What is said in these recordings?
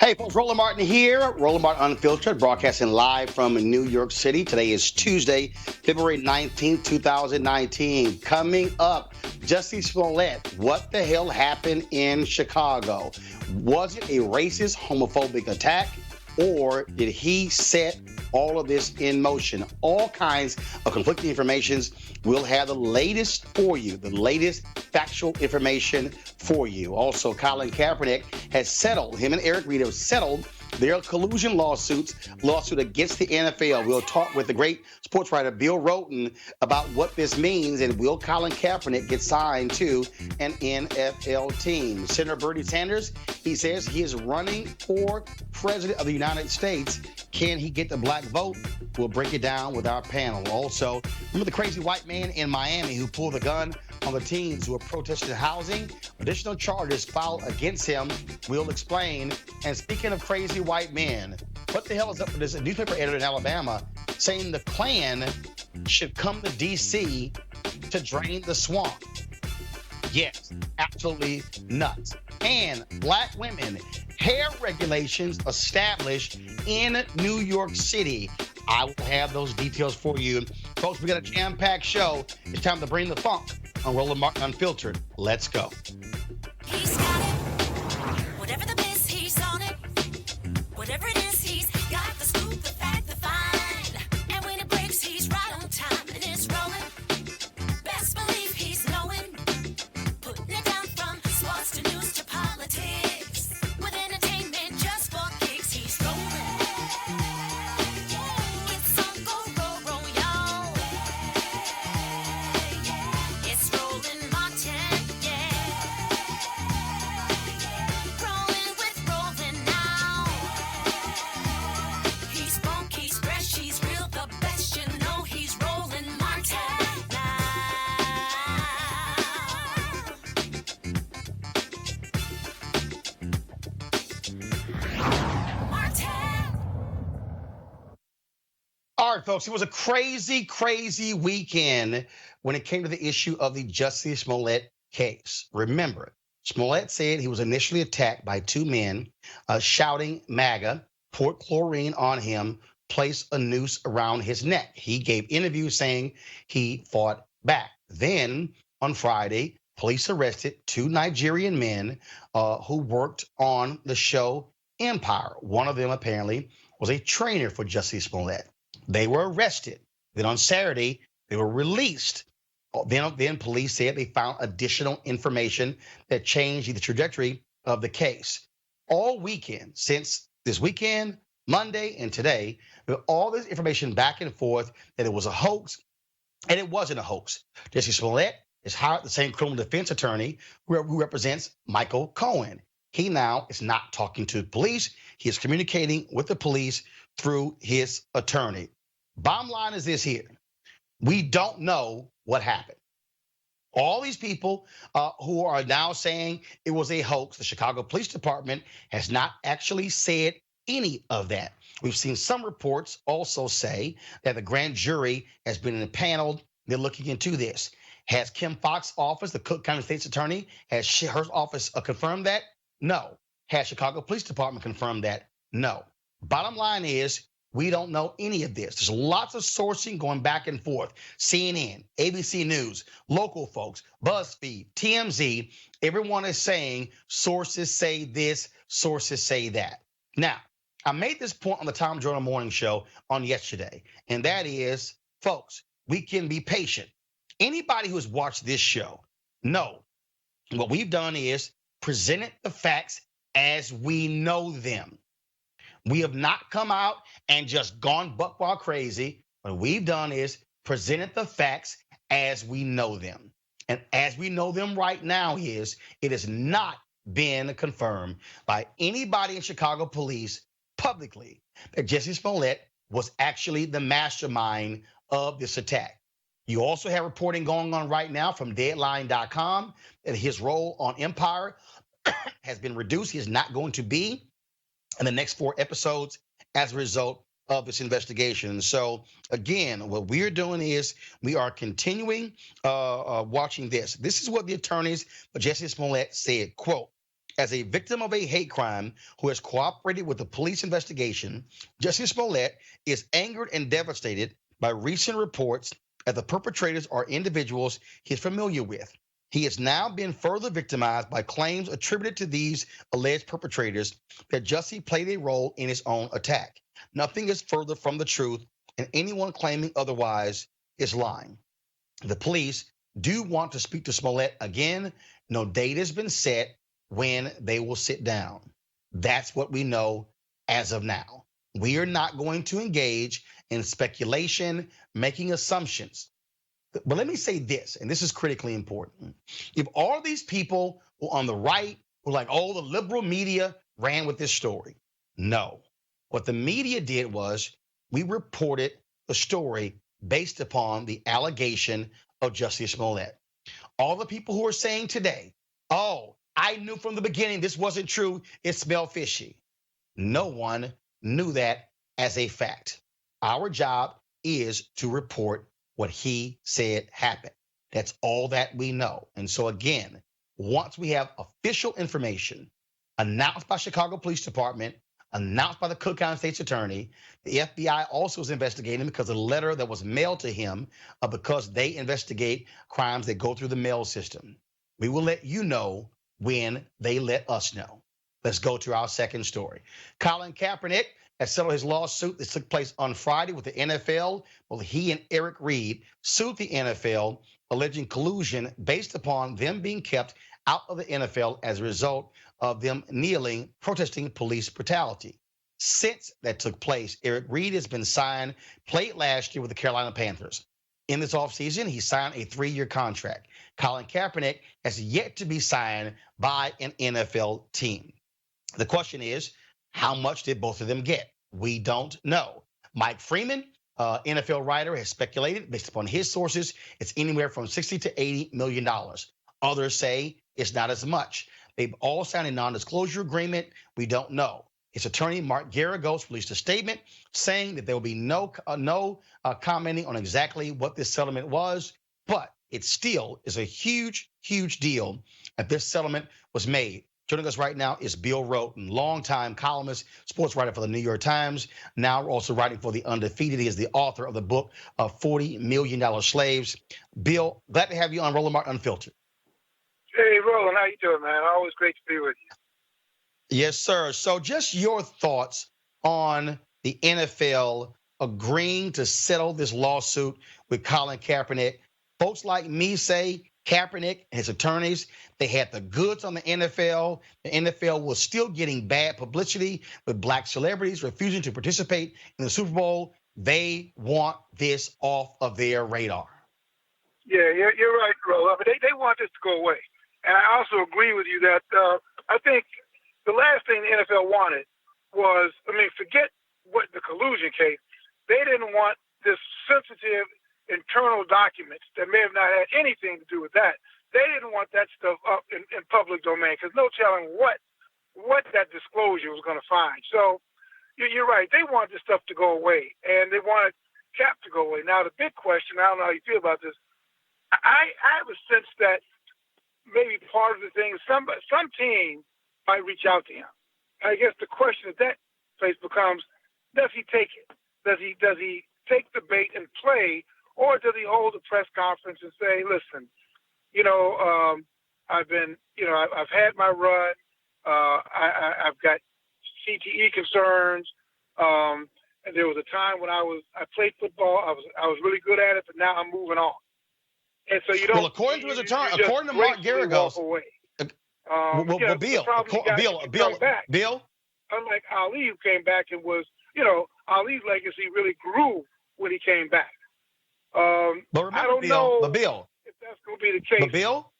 Hey folks, Roland Martin here. Roland Martin Unfiltered, broadcasting live from New York City. Today is Tuesday, February 19th, 2019. Coming up, Jussie Smollett. What the hell happened in Chicago? Was it a racist, homophobic attack? Or did he set all of this in motion? All kinds of conflicting informations. We'll have the latest for you, the latest factual information for you. Also, Colin Kaepernick has settled, him and Eric Reed have settled their collusion lawsuit against the NFL. We'll talk with the great sports writer Bill Roland about what this means, and will Colin Kaepernick get signed to an NFL team? Senator Bernie Sanders, he says he is running for president of the United States. Can he get the black vote? We'll break it down with our panel. Also, remember the crazy white man in Miami who pulled a gun on the teens who were protesting housing? Additional charges filed against him. We'll explain. And speaking of crazy white men, what the hell is up with this newspaper editor in Alabama saying the Klan should come to D.C. to drain the swamp? Yes, absolutely nuts. And black women, hair regulations established in New York City. I will have those details for you. Folks, we got a jam-packed show. It's time to bring the funk on Roland Martin Unfiltered. Let's go. He's got it. Whatever the biz, he's on it. Whatever it is, he's got the scoop, the fact, the find. And when it breaks, he's right on time and it's rolling. Best believe he's knowing. Putting it down from sports to news to politics. With entertainment just for kicks, he's rolling. It's on go, y'all. It's Roland Martin, rolling with Roland now. He's funky, he's fresh, he's real, the best, you know he's Roland Martin now. Martin. All right, folks, it was a crazy, crazy weekend when it came to the issue of the Jussie Smollett case. Remember, Smollett said he was initially attacked by two men shouting MAGA, poured chlorine on him, placed a noose around his neck. He gave interviews saying he fought back. Then on Friday, police arrested two Nigerian men who worked on the show Empire. One of them apparently was a trainer for Jussie Smollett. They were arrested. Then on Saturday, they were released. Then police said they found additional information that changed the trajectory of the case. All weekend, since this weekend, Monday, and today, all this information back and forth that it was a hoax, and it wasn't a hoax. Jussie Smollett has hired the same criminal defense attorney who represents Michael Cohen. He now is not talking to the police. He is communicating with the police through his attorney. Bottom line is this here. We don't know what happened. All these people who are now saying it was a hoax, the Chicago Police Department has not actually said any of that. We've seen some reports also say that the grand jury has been impaneled. They're looking into this. Has Kim Foxx's office, the Cook County State's attorney, has her office confirmed that? No. Has Chicago Police Department confirmed that? No. Bottom line is, we don't know any of this. There's lots of sourcing going back and forth. CNN, ABC News, local folks, BuzzFeed, TMZ, everyone is saying sources say this, sources say that. Now, I made this point on the Tom Joyner Morning Show on yesterday, and that is, folks, we can be patient. Anybody who's watched this show know what we've done is presented the facts as we know them. We have not come out and just gone buck wild crazy. What we've done is presented the facts as we know them. And as we know them right now is, it has not been confirmed by anybody in Chicago police publicly that Jussie Smollett was actually the mastermind of this attack. You also have reporting going on right now from Deadline.com that his role on Empire has been reduced. He is not going to be in the next 4 episodes as a result of this investigation. So again, what we're doing is we are continuing watching this. This is what the attorneys for Jussie Smollett said, quote, As a victim of a hate crime who has cooperated with the police investigation, Jussie Smollett is angered and devastated by recent reports that the perpetrators are individuals he's familiar with. He has now been further victimized by claims attributed to these alleged perpetrators that Jussie played a role in his own attack. Nothing is further from the truth, and anyone claiming otherwise is lying. The police do want to speak to Smollett again. No date has been set when they will sit down. That's what we know as of now. We are not going to engage in speculation, making assumptions. But let me say this, and this is critically important. If all these people who on the right were like, oh, the liberal media ran with this story. No. What the media did was we reported the story based upon the allegation of Jussie Smollett. All the people who are saying today, oh, I knew from the beginning this wasn't true, it smelled fishy. No one knew that as a fact. Our job is to report what he said happened. That's all that we know. And so, again, once we have official information announced by Chicago Police Department, announced by the Cook County State's Attorney, the FBI also is investigating because of the letter that was mailed to him because they investigate crimes that go through the mail system. We will let you know when they let us know. Let's go to our second story. Colin Kaepernick has settled his lawsuit that took place on Friday with the NFL. Well, he and Eric Reed sued the NFL, alleging collusion based upon them being kept out of the NFL as a result of them kneeling, protesting police brutality. Since that took place, Eric Reed has been signed, played last year with the Carolina Panthers. In this offseason, he signed a 3-year contract. Colin Kaepernick has yet to be signed by an NFL team. The question is, how much did both of them get? We don't know. Mike Freeman, NFL writer, has speculated, based upon his sources, it's anywhere from $60 to $80 million. Others say it's not as much. They've all signed a non-disclosure agreement. We don't know. His attorney, Mark Garagos, released a statement saying that there will be no commenting on exactly what this settlement was, but it still is a huge, huge deal that this settlement was made. Joining us right now is Bill Rhoden, longtime columnist, sports writer for the New York Times, now also writing for The Undefeated. He is the author of the book of $40 Million Slaves. Bill, glad to have you on Roland Martin Unfiltered. Hey, Roland, how you doing, man? Always great to be with you. Yes, sir. So just your thoughts on the NFL agreeing to settle this lawsuit with Colin Kaepernick. Folks like me say Kaepernick and his attorneys, they had the goods on the NFL. The NFL was still getting bad publicity with black celebrities refusing to participate in the Super Bowl. They want this off of their radar. Yeah, you're right, Roland. But they want this to go away. And I also agree with you that I think the last thing the NFL wanted was, forget what the collusion case. They didn't want this sensitive internal documents that may have not had anything to do with that. They didn't want that stuff up in public domain because no telling what that disclosure was going to find. So you're right. They want this stuff to go away, and they wanted Cap to go away. Now, the big question, I don't know how you feel about this, I have a sense that maybe part of the thing is some team might reach out to him. I guess the question at that place becomes, does he take it? Does he take the bait and play, or does he hold a press conference and say, listen, I've had my run. I've got CTE concerns. And there was a time when I played football. I was really good at it, but now I'm moving on. And so you don't. Well, according to his attorney, according to Mark Garagos, Bill. Unlike Ali, who came back and was, Ali's legacy really grew when he came back. But remember, I don't know Bill, if that's going to be the case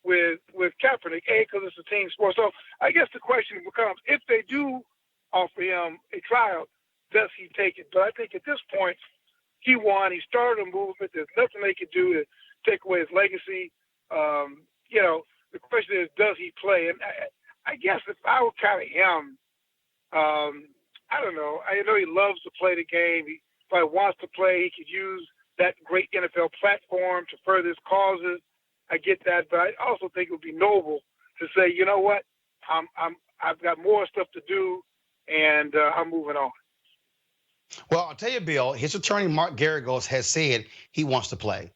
with Kaepernick, because it's a team sport. So I guess the question becomes, if they do offer him a tryout, does he take it? But I think at this point, he won. He started a movement. There's nothing they could do to take away his legacy. The question is, does he play? And I guess if I were kind of him, I don't know. I know he loves to play the game. He probably wants to play. He could use that great NFL platform to further his causes. I get that, but I also think it would be noble to say, you know what, I'm I've got more stuff to do, and I'm moving on. Well, I'll tell you, Bill, his attorney, Mark Garagos, has said he wants to play.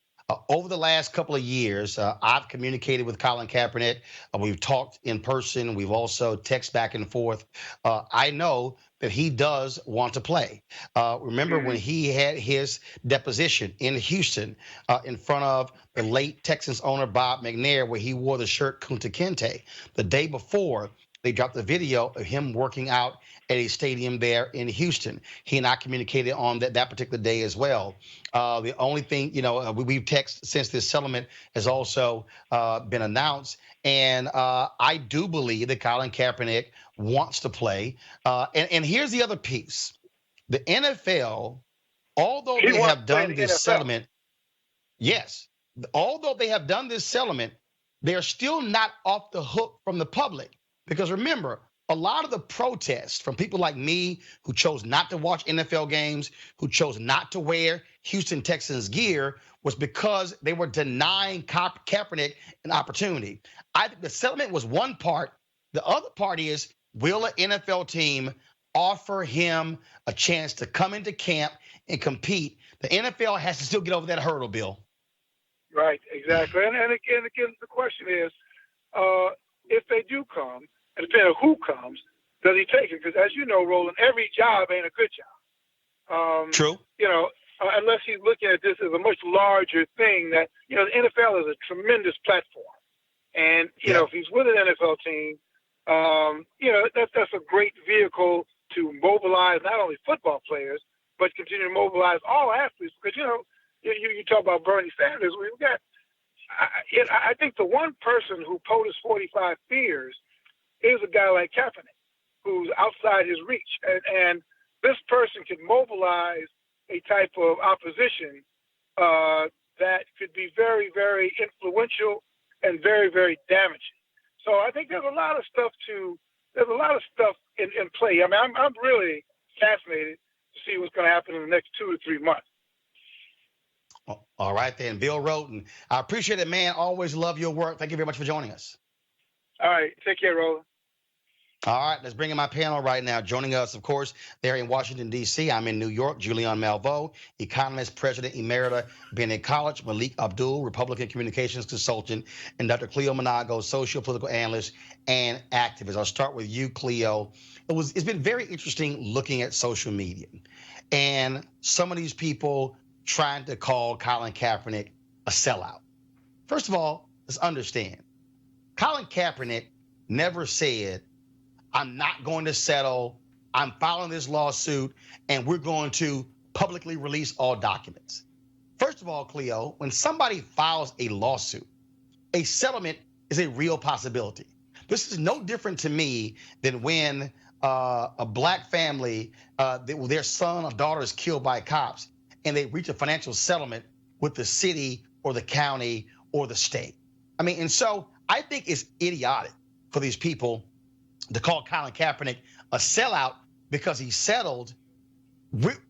Over the last couple of years, I've communicated with Colin Kaepernick. We've talked in person. We've also texted back and forth. I know that he does want to play. Remember when he had his deposition in Houston in front of the late Texans owner Bob McNair, where he wore the shirt Kunta Kinte. The day before, they dropped the video of him working out at a stadium there in Houston. He and I communicated on that particular day as well. The only thing, we've texted since this settlement has also been announced. And I do believe that Colin Kaepernick wants to play. And here's the other piece. The NFL, although they have done this settlement, yes, although they have done this settlement, they're still not off the hook from the public. Because remember, a lot of the protests from people like me who chose not to watch NFL games, who chose not to wear Houston Texans gear, was because they were denying Kaepernick an opportunity. I think the settlement was one part. The other part is, will an NFL team offer him a chance to come into camp and compete? The NFL has to still get over that hurdle, Bill. Right, exactly. And again, the question is, if they do come, and depending on who comes, does he take it? Because as you know, Roland, every job ain't a good job. True. Unless he's looking at this as a much larger thing that, the NFL is a tremendous platform. And, if he's with an NFL team, that's a great vehicle to mobilize not only football players, but continue to mobilize all athletes. Because, you talk about Bernie Sanders. We've got, I think the one person who POTUS 45 fears is a guy like Kaepernick, who's outside his reach. And this person can mobilize a type of opposition that could be very, very influential and very, very damaging. So I think there's a lot of stuff in play. I mean, I'm really fascinated to see what's going to happen in the next 2 to 3 months. All right, then. Bill Roland, I appreciate it, man. Always love your work. Thank you very much for joining us. All right. Take care, Roland. All right, let's bring in my panel right now. Joining us, of course, there in Washington, D.C. I'm in New York. Julian Malveaux, economist, president emerita, Bennett College. Malik Abdul, Republican communications consultant. And Dr. Cleo Monago, social political analyst and activist. I'll start with you, Cleo. It's been very interesting looking at social media and some of these people trying to call Colin Kaepernick a sellout. First of all, let's understand. Colin Kaepernick never said, I'm not going to settle, I'm filing this lawsuit, and we're going to publicly release all documents. First of all, Cleo, when somebody files a lawsuit, a settlement is a real possibility. This is no different to me than when a black family, their son or daughter is killed by cops, and they reach a financial settlement with the city or the county or the state. I mean, and so I think it's idiotic for these people to call Colin Kaepernick a sellout because he settled.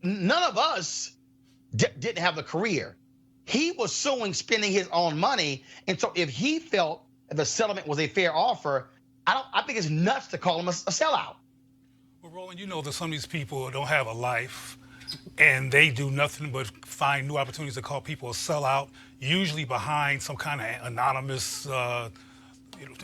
None of us didn't have a career. He was suing, spending his own money. And so if he felt the settlement was a fair offer, I think it's nuts to call him a sellout. Well, Roland, you know that some of these people don't have a life and they do nothing but find new opportunities to call people a sellout, usually behind some kind of anonymous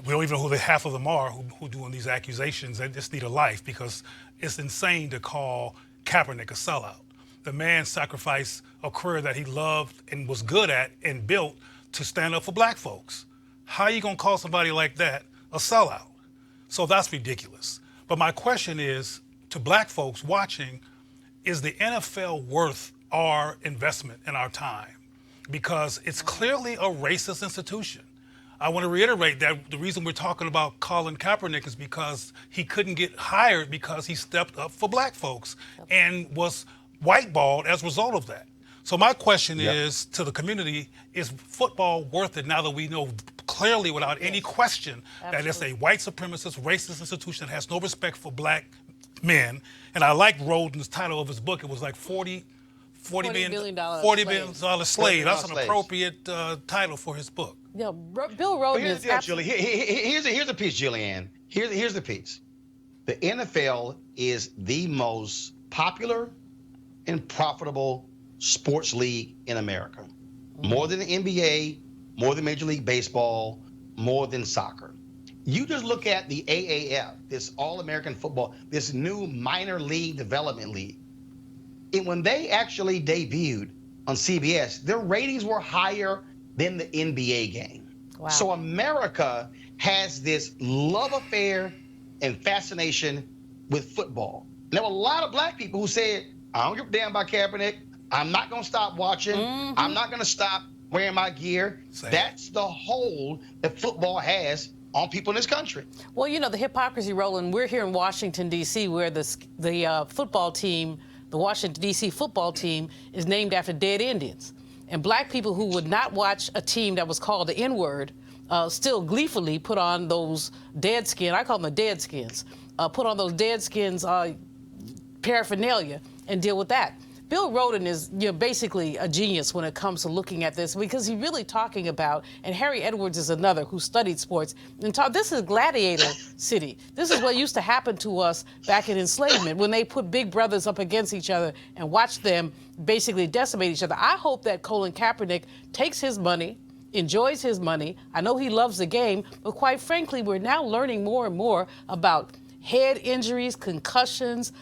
we don't even know who half of them are who doing these accusations. They just need a life because it's insane to call Kaepernick a sellout. The man sacrificed a career that he loved and was good at and built to stand up for black folks. How are you going to call somebody like that a sellout? So that's ridiculous. But my question is to black folks watching, is the NFL worth our investment and our time? Because it's clearly a racist institution. I want to reiterate that the reason we're talking about Colin Kaepernick is because he couldn't get hired because he stepped up for black folks and was whiteballed as a result of that. So my question is to the community, is football worth it now that we know clearly without any question that it's a white supremacist, racist institution that has no respect for black men? And I like Roland's title of his book. It was like $40 billion slave. That's an appropriate title for his book. Bill Roland here's the deal, Julie. Here's the piece, Julianne. Here's the piece. The NFL is the most popular and profitable sports league in America. More than the NBA, more than Major League Baseball, more than soccer. You just look at the AAF, this All-American Football, this new minor league development league. And when they actually debuted on CBS, their ratings were higher than the NBA game. Wow. So America has this love affair and fascination with football. There were a lot of black people who said, I don't give a damn about Kaepernick. I'm not going to stop watching. I'm not going to stop wearing my gear. Same. That's the hold that football has on people in this country. Well, you know, the hypocrisy, Roland, we're here in Washington, D.C., where the football team, the Washington, D.C. football team, is named after dead Indians. And black people who would not watch a team that was called the N-word still gleefully put on those dead skin, I call them the dead skins, put on those dead skins paraphernalia and deal with that. Bill Roland is basically a genius when it comes to looking at this, because he's really talking about, and Harry Edwards is another who studied sports, and this is gladiator city. This is what used to happen to us back in enslavement, when they put big brothers up against each other and watched them basically decimate each other. I hope that Colin Kaepernick takes his money, enjoys his money. I know he loves the game, but quite frankly, we're now learning more and more about head injuries, concussions,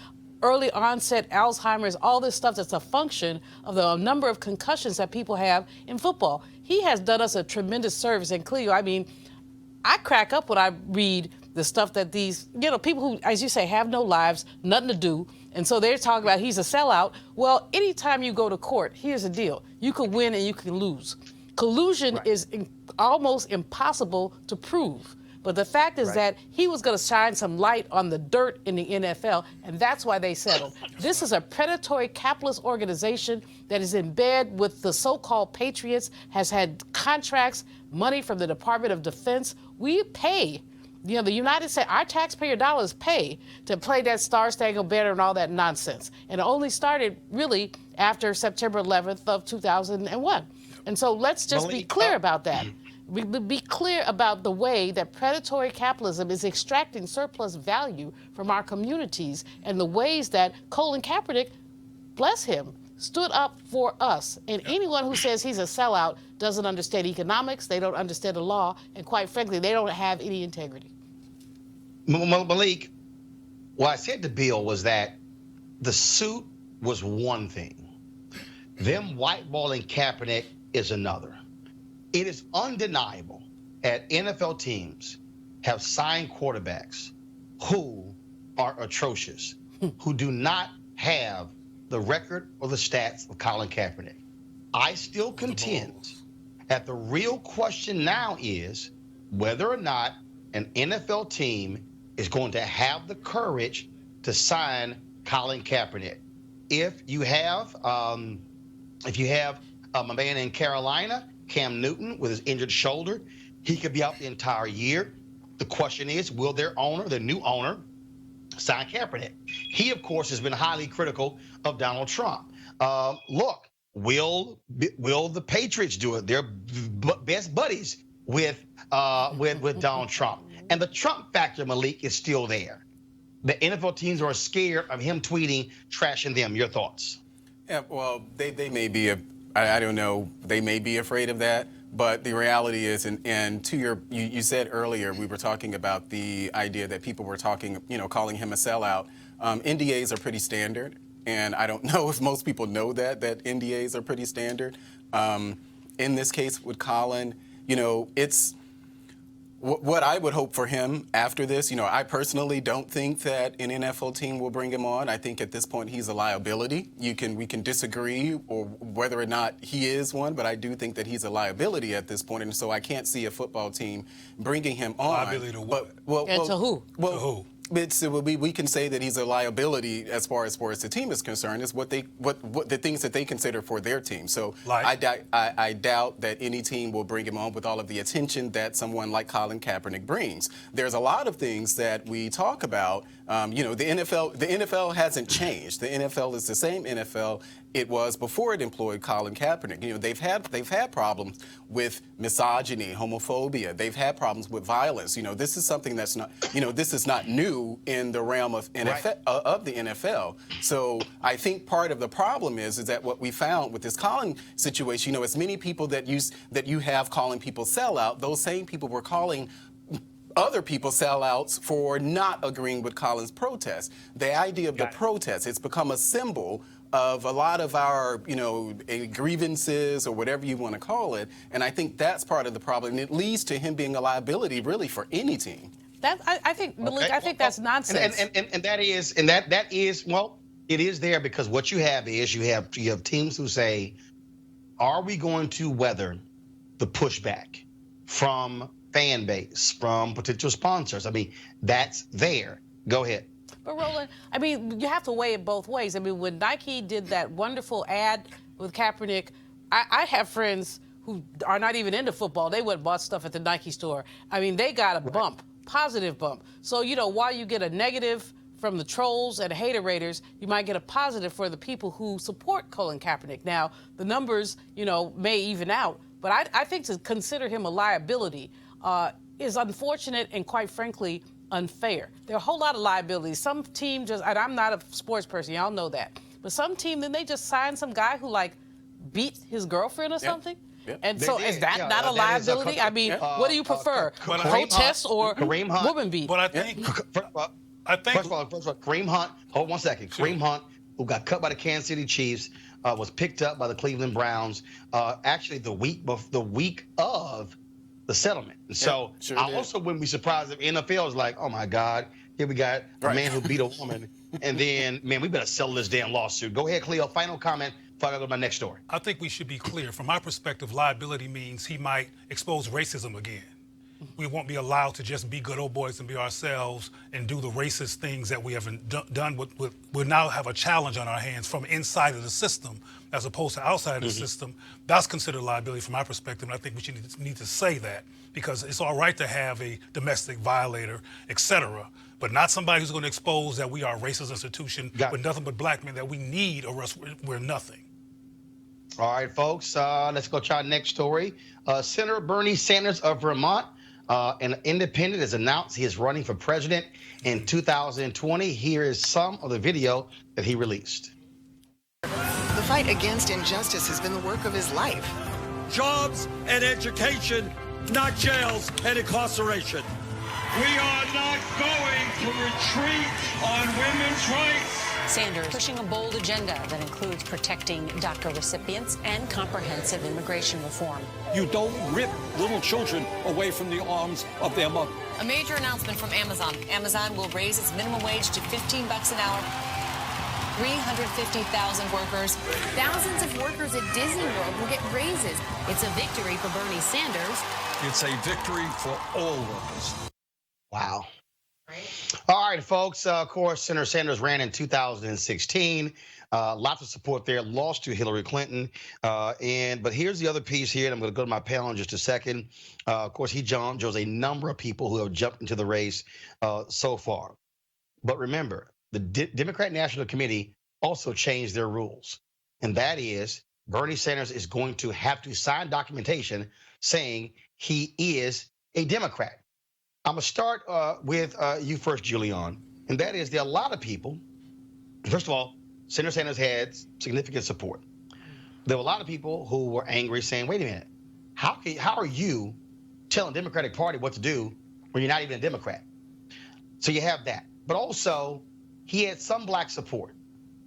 early onset Alzheimer's, all this stuff that's a function of the number of concussions that people have in football. He has done us a tremendous service. And Cleo, I mean, I crack up when I read the stuff that these, people who, as you say, have no lives, nothing to do, and so they're talking about he's a sellout. Well, anytime you go to court, here's the deal. You can win and you can lose. Collusion is almost impossible to prove. But the fact is that he was going to shine some light on the dirt in the NFL, and that's why they settled. This is a predatory capitalist organization that is in bed with the so-called patriots, has had contracts, money from the Department of Defense. We pay, the United States, our taxpayer dollars pay to play that Star-Spangled Banner and all that nonsense. And it only started really after September 11th of 2001. And so let's just be clear about that. Be clear about the way that predatory capitalism is extracting surplus value from our communities, and the ways that Colin Kaepernick, bless him, stood up for us. And anyone who says he's a sellout doesn't understand economics, they don't understand the law, and quite frankly, they don't have any integrity. Malik, what I said to Bill was that the suit was one thing. Them whiteballing Kaepernick is another. It is undeniable that NFL teams have signed quarterbacks who are atrocious, who do not have the record or the stats of Colin Kaepernick. I still contend that the real question now is whether or not an NFL team is going to have the courage to sign Colin Kaepernick. If you have a man in Carolina, Cam Newton, with his injured shoulder, he could be out the entire year. The question is, will their owner, their new owner, sign Kaepernick? He, of course, has been highly critical of Donald Trump. Look, will the Patriots do it? They're best buddies with Donald Trump. And the Trump factor, Malik, is still there. The NFL teams are scared of him tweeting, trashing them. Your thoughts? Yeah, well, they may be I don't know. They may be afraid of that, but the reality is, and to you said earlier, we were talking about the idea that people were calling him a sellout. NDAs are pretty standard, and I don't know if most people know that NDAs are pretty standard. In this case with Colin, it's what I would hope for him after this. I personally don't think that an NFL team will bring him on. I think at this point he's a liability. We can disagree or whether or not he is one, but I do think that he's a liability at this point, and so I can't see a football team bringing him on. Liability to what? And to who? To who? We can say that he's a liability as far as the team is concerned. Is what the things that they consider for their team. So I doubt that any team will bring him on with all of the attention that someone like Colin Kaepernick brings. There's a lot of things that we talk about. The NFL hasn't changed. The NFL is the same NFL it was before it employed Colin Kaepernick. You know, they've had problems with misogyny, homophobia. They've had problems with violence. You know, this is something that's not, you know, this is not new in the realm of of the NFL. So I think part of the problem is that what we found with this Colin situation, you know, as many people that you have calling people sellout, those same people were calling other people sellouts for not agreeing with Colin's protest. The idea of the protest, it's become a symbol of a lot of our, you know, grievances or whatever you want to call it. And I think that's part of the problem. And it leads to him being a liability really for any team. I think, Malik, I think that's nonsense. And that is well, it is there because what you have is you have teams who say, are we going to weather the pushback from fan base, from potential sponsors? I mean, that's there. Go ahead. But Roland, I mean, you have to weigh it both ways. I mean, when Nike did that wonderful ad with Kaepernick, I have friends who are not even into football. They went and bought stuff at the Nike store. I mean, they got a bump, positive bump. So, you know, while you get a negative from the trolls and haterators, you might get a positive for the people who support Colin Kaepernick. Now, the numbers, you know, may even out, but I think to consider him a liability is unfortunate and, quite frankly, unfair. There are a whole lot of liabilities. Some team just, and I'm not a sports person, y'all know that, but some team, then they just sign some guy who, like, beat his girlfriend or something. Yep. And They so did. is that Yeah, not a that is a liability? I mean, what do you prefer, protest or Kareem Hunt. woman beat? But I think, First of all, Kareem Hunt, hold 1 second. Kareem Hunt, who got cut by the Kansas City Chiefs, was picked up by the Cleveland Browns actually the week of the settlement. And so I also wouldn't be surprised if NFL is like, oh my God, here we got a man who beat a woman. And then, man, we better settle this damn lawsuit. Go ahead, Cleo, final comment before I go to my next story. I think we should be clear. From my perspective, liability means he might expose racism again. We won't be allowed to just be good old boys and be ourselves and do the racist things that we haven't done. We'll now have a challenge on our hands from inside of the system as opposed to outside of the system. That's considered liability from my perspective, and I think we should need to say that because it's all right to have a domestic violator, etc., but not somebody who's going to expose that we are a racist institution with nothing but black men that we need, or else we're nothing. All right, folks, let's go to our next story. Senator Bernie Sanders of Vermont, an independent, has announced he is running for president in 2020. Here is some of the video that he released. The fight against injustice has been the work of his life. Jobs and education, not jails and incarceration. We are not going to retreat on women's rights. Sanders pushing a bold agenda that includes protecting DACA recipients and comprehensive immigration reform. You don't rip little children away from the arms of their mother. A major announcement from Amazon. Amazon will raise its minimum wage to $15 an hour. 350,000 workers. Thousands of workers at Disney World will get raises. It's a victory for Bernie Sanders. It's a victory for all workers. Wow. All right, folks. Of course, Senator Sanders ran in 2016. Lots of support there. Lost to Hillary Clinton. But here's the other piece here, and I'm going to go to my panel in just a second. Of course, there's a number of people who have jumped into the race so far. But remember, the Democrat National Committee also changed their rules. And that is Bernie Sanders is going to have to sign documentation saying he is a Democrat. I'm going to start with you first, Julian. And that is there are a lot of people. First of all, Senator Sanders had significant support. There were a lot of people who were angry saying, wait a minute, how are you telling the Democratic Party what to do when you're not even a Democrat? So you have that. But also, he had some black support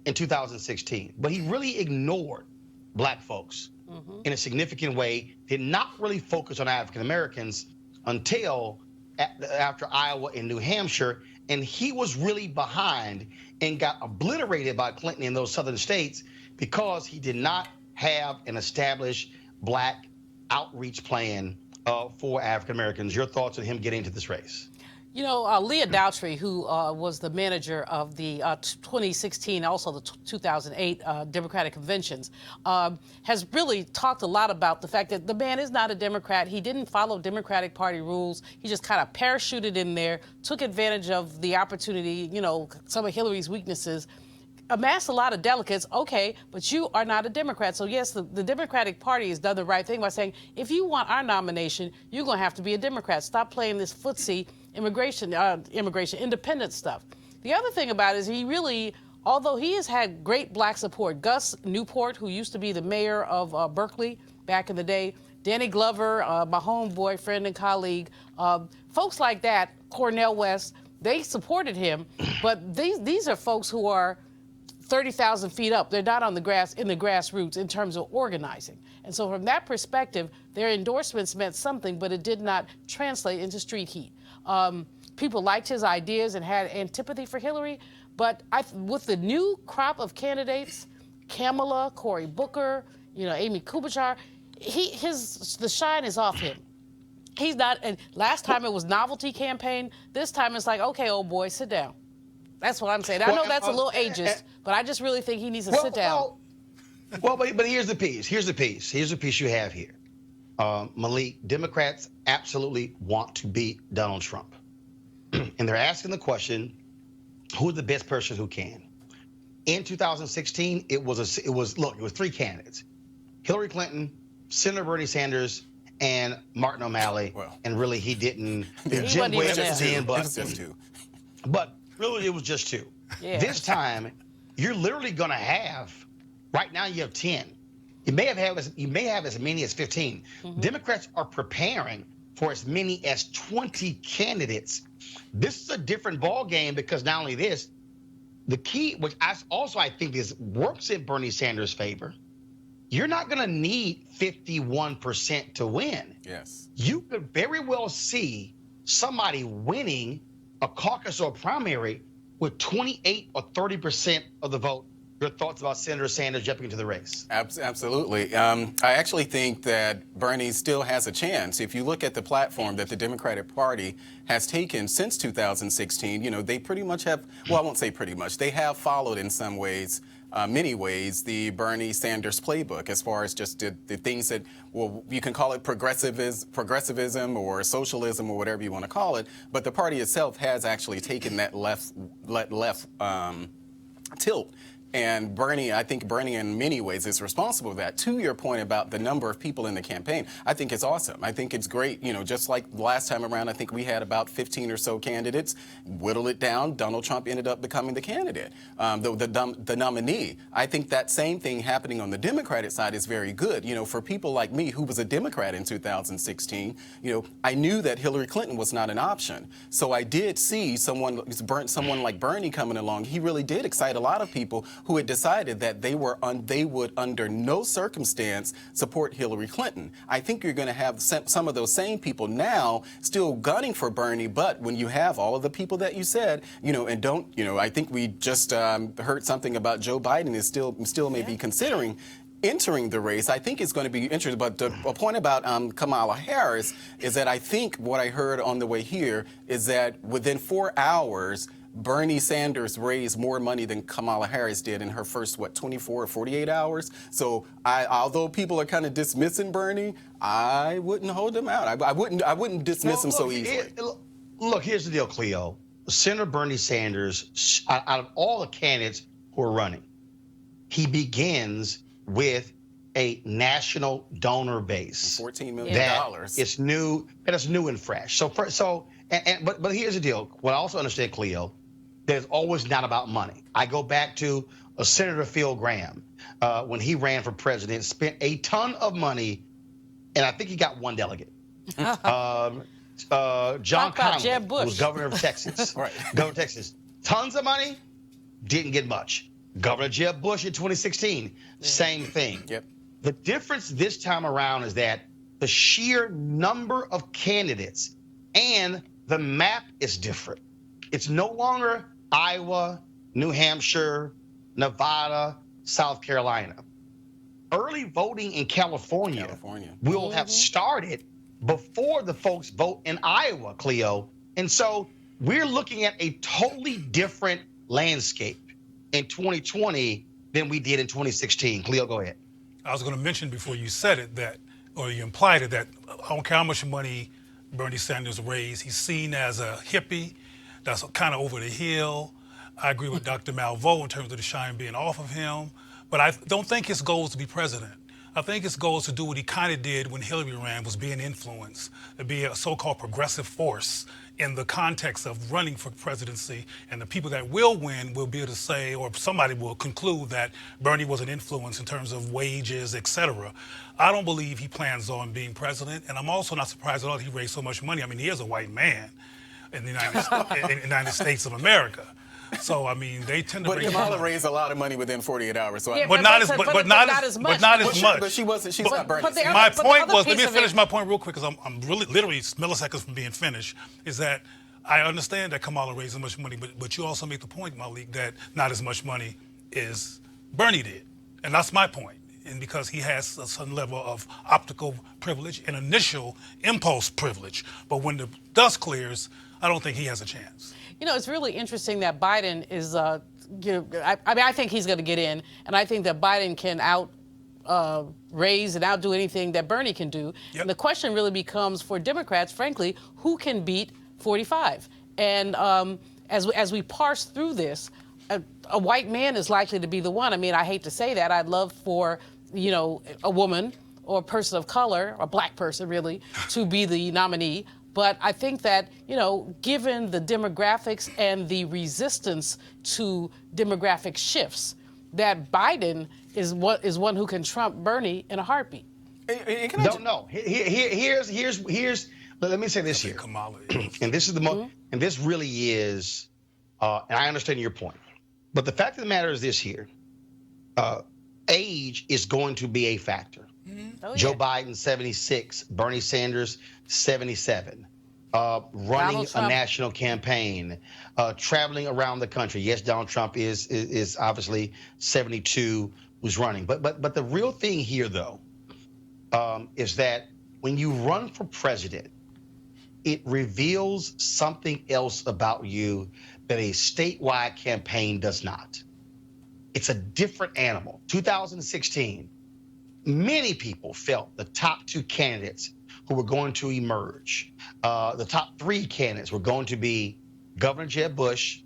in 2016, but he really ignored black folks in a significant way, did not really focus on African Americans until after Iowa and New Hampshire, and he was really behind and got obliterated by Clinton in those southern states because he did not have an established black outreach plan for African Americans. Your thoughts on him getting into this race? You know, Leah Daughtry, who was the manager of the 2016, also the 2008 Democratic conventions, has really talked a lot about the fact that the man is not a Democrat. He didn't follow Democratic Party rules. He just kind of parachuted in there, took advantage of the opportunity, you know, some of Hillary's weaknesses, amassed a lot of delegates, okay, but you are not a Democrat. So yes, the Democratic Party has done the right thing by saying, if you want our nomination, you're going to have to be a Democrat. Stop playing this footsie immigration, independent stuff. The other thing about it is he really, although he has had great black support, Gus Newport, who used to be the mayor of Berkeley back in the day, Danny Glover, my homeboy, friend and colleague, folks like that, Cornel West, they supported him, but these are folks who are 30,000 feet up. They're not on the in the grassroots in terms of organizing. And so from that perspective, their endorsements meant something, but it did not translate into street heat. People liked his ideas and had antipathy for Hillary, but with the new crop of candidates, Kamala, Cory Booker, Amy Klobuchar, the shine is off him. He's not, and last time it was novelty campaign. This time it's like, okay, old boy, sit down. That's what I'm saying. I know that's a little ageist, but I just really think he needs to sit down. But here's the piece. Here's the piece you have here. Malik, Democrats absolutely want to beat Donald Trump. And they're asking the question, who's the best person who can? In 2016, it was three candidates. Hillary Clinton, Senator Bernie Sanders, and Martin O'Malley. And really, he didn't. Jim Webb was in, but really, it was just two. Yeah. This time, you're literally going to have. Right now, you have 10. You may have as many as 15. Mm-hmm. Democrats are preparing for as many as 20 candidates. This is a different ball game because not only this, the key, which I think works in Bernie Sanders' favor. You're not going to need 51% to win. Yes. You could very well see somebody winning a caucus or a primary with 28 or 30% of the vote. Your thoughts about Senator Sanders jumping into the race? Absolutely. I actually think that Bernie still has a chance. If you look at the platform that the Democratic Party has taken since 2016, they pretty much have, well, I won't say pretty much, they have followed in some ways, many ways, the Bernie Sanders playbook as far as just the things that, well, you can call it progressivism or socialism or whatever you want to call it, but the party itself has actually taken that left tilt. And I think Bernie in many ways is responsible for that. To your point about the number of people in the campaign, I think it's awesome. I think it's great. Just like last time around, I think we had about 15 or so candidates. Whittle it down, Donald Trump ended up becoming the candidate, the nominee. I think that same thing happening on the Democratic side is very good. For people like me who was a Democrat in 2016, I knew that Hillary Clinton was not an option. So I did see someone like Bernie coming along. He really did excite a lot of people who had decided that they would under no circumstance support Hillary Clinton. I think you're going to have some of those same people now still gunning for Bernie, but when you have all of the people that you said, I think we just heard something about Joe Biden is still maybe considering entering the race. I think it's going to be interesting. But a point about Kamala Harris is that I think what I heard on the way here is that within 4 hours, Bernie Sanders raised more money than Kamala Harris did in her first, 24 or 48 hours. So although people are kind of dismissing Bernie, I wouldn't hold him out. I wouldn't dismiss him so easily. Look, here's the deal, Cleo. Senator Bernie Sanders, out of all the candidates who are running, he begins with a national donor base. $14 million. It's new, and it's new and fresh. But here's the deal. What I also understand, Cleo, there's always not about money. I go back to Senator Phil Gramm when he ran for president, spent a ton of money, and I think he got one delegate. John Connally, who was governor of Texas. Right. Governor of Texas. Tons of money, didn't get much. Governor Jeb Bush in 2016, same thing. Yep. The difference this time around is that the sheer number of candidates and the map is different. It's no longer Iowa, New Hampshire, Nevada, South Carolina. Early voting in California will have started before the folks vote in Iowa, Cleo. And so we're looking at a totally different landscape in 2020 than we did in 2016. Cleo, go ahead. I was going to mention before you said it or you implied it, that I don't care how much money Bernie Sanders raised, he's seen as a hippie that's kind of over the hill. I agree with Dr. Malveaux in terms of the shine being off of him, but I don't think his goal is to be president. I think his goal is to do what he kind of did when Hillary ran, was being influenced, to be a so-called progressive force in the context of running for presidency. And the people that will win will be able to say, or somebody will conclude that Bernie was an influence in terms of wages, et cetera. I don't believe he plans on being president, and I'm also not surprised at all he raised so much money. I mean, he is a white man in the United States of America. So I mean, they tend to. But Kamala raised a lot of money within 48 hours. So Yeah, but not as much. But she wasn't. She's not Bernie. My point was, let me finish my point real quick, because I'm really literally milliseconds from being finished. Is that I understand that Kamala raised so much money, but you also make the point, Malik, that not as much money as Bernie did, and that's my point. And because he has a certain level of optical privilege and initial impulse privilege, but when the dust clears, I don't think he has a chance. You know, it's really interesting that Biden is, I think he's going to get in, and I think that Biden can raise and outdo anything that Bernie can do. Yep. And the question really becomes for Democrats, frankly, who can beat 45? And as we parse through this, a white man is likely to be the one. I mean, I hate to say that. I'd love for, a woman or a person of color, a black person really, to be the nominee. But I think that, given the demographics and the resistance to demographic shifts, that Biden is one who can trump Bernie in a heartbeat. No. Here's. Let me say this here, and this is and this really is, and I understand your point, but the fact of the matter is this here: age is going to be a factor. Oh, yeah. Joe Biden, 76. Bernie Sanders, 77. Running a national campaign, traveling around the country. Yes, Donald Trump is obviously 72, who's running. But the real thing here, though, is that when you run for president, it reveals something else about you that a statewide campaign does not. It's a different animal. 2016, many people felt the top two candidates who were going to emerge. The top three candidates were going to be Governor Jeb Bush,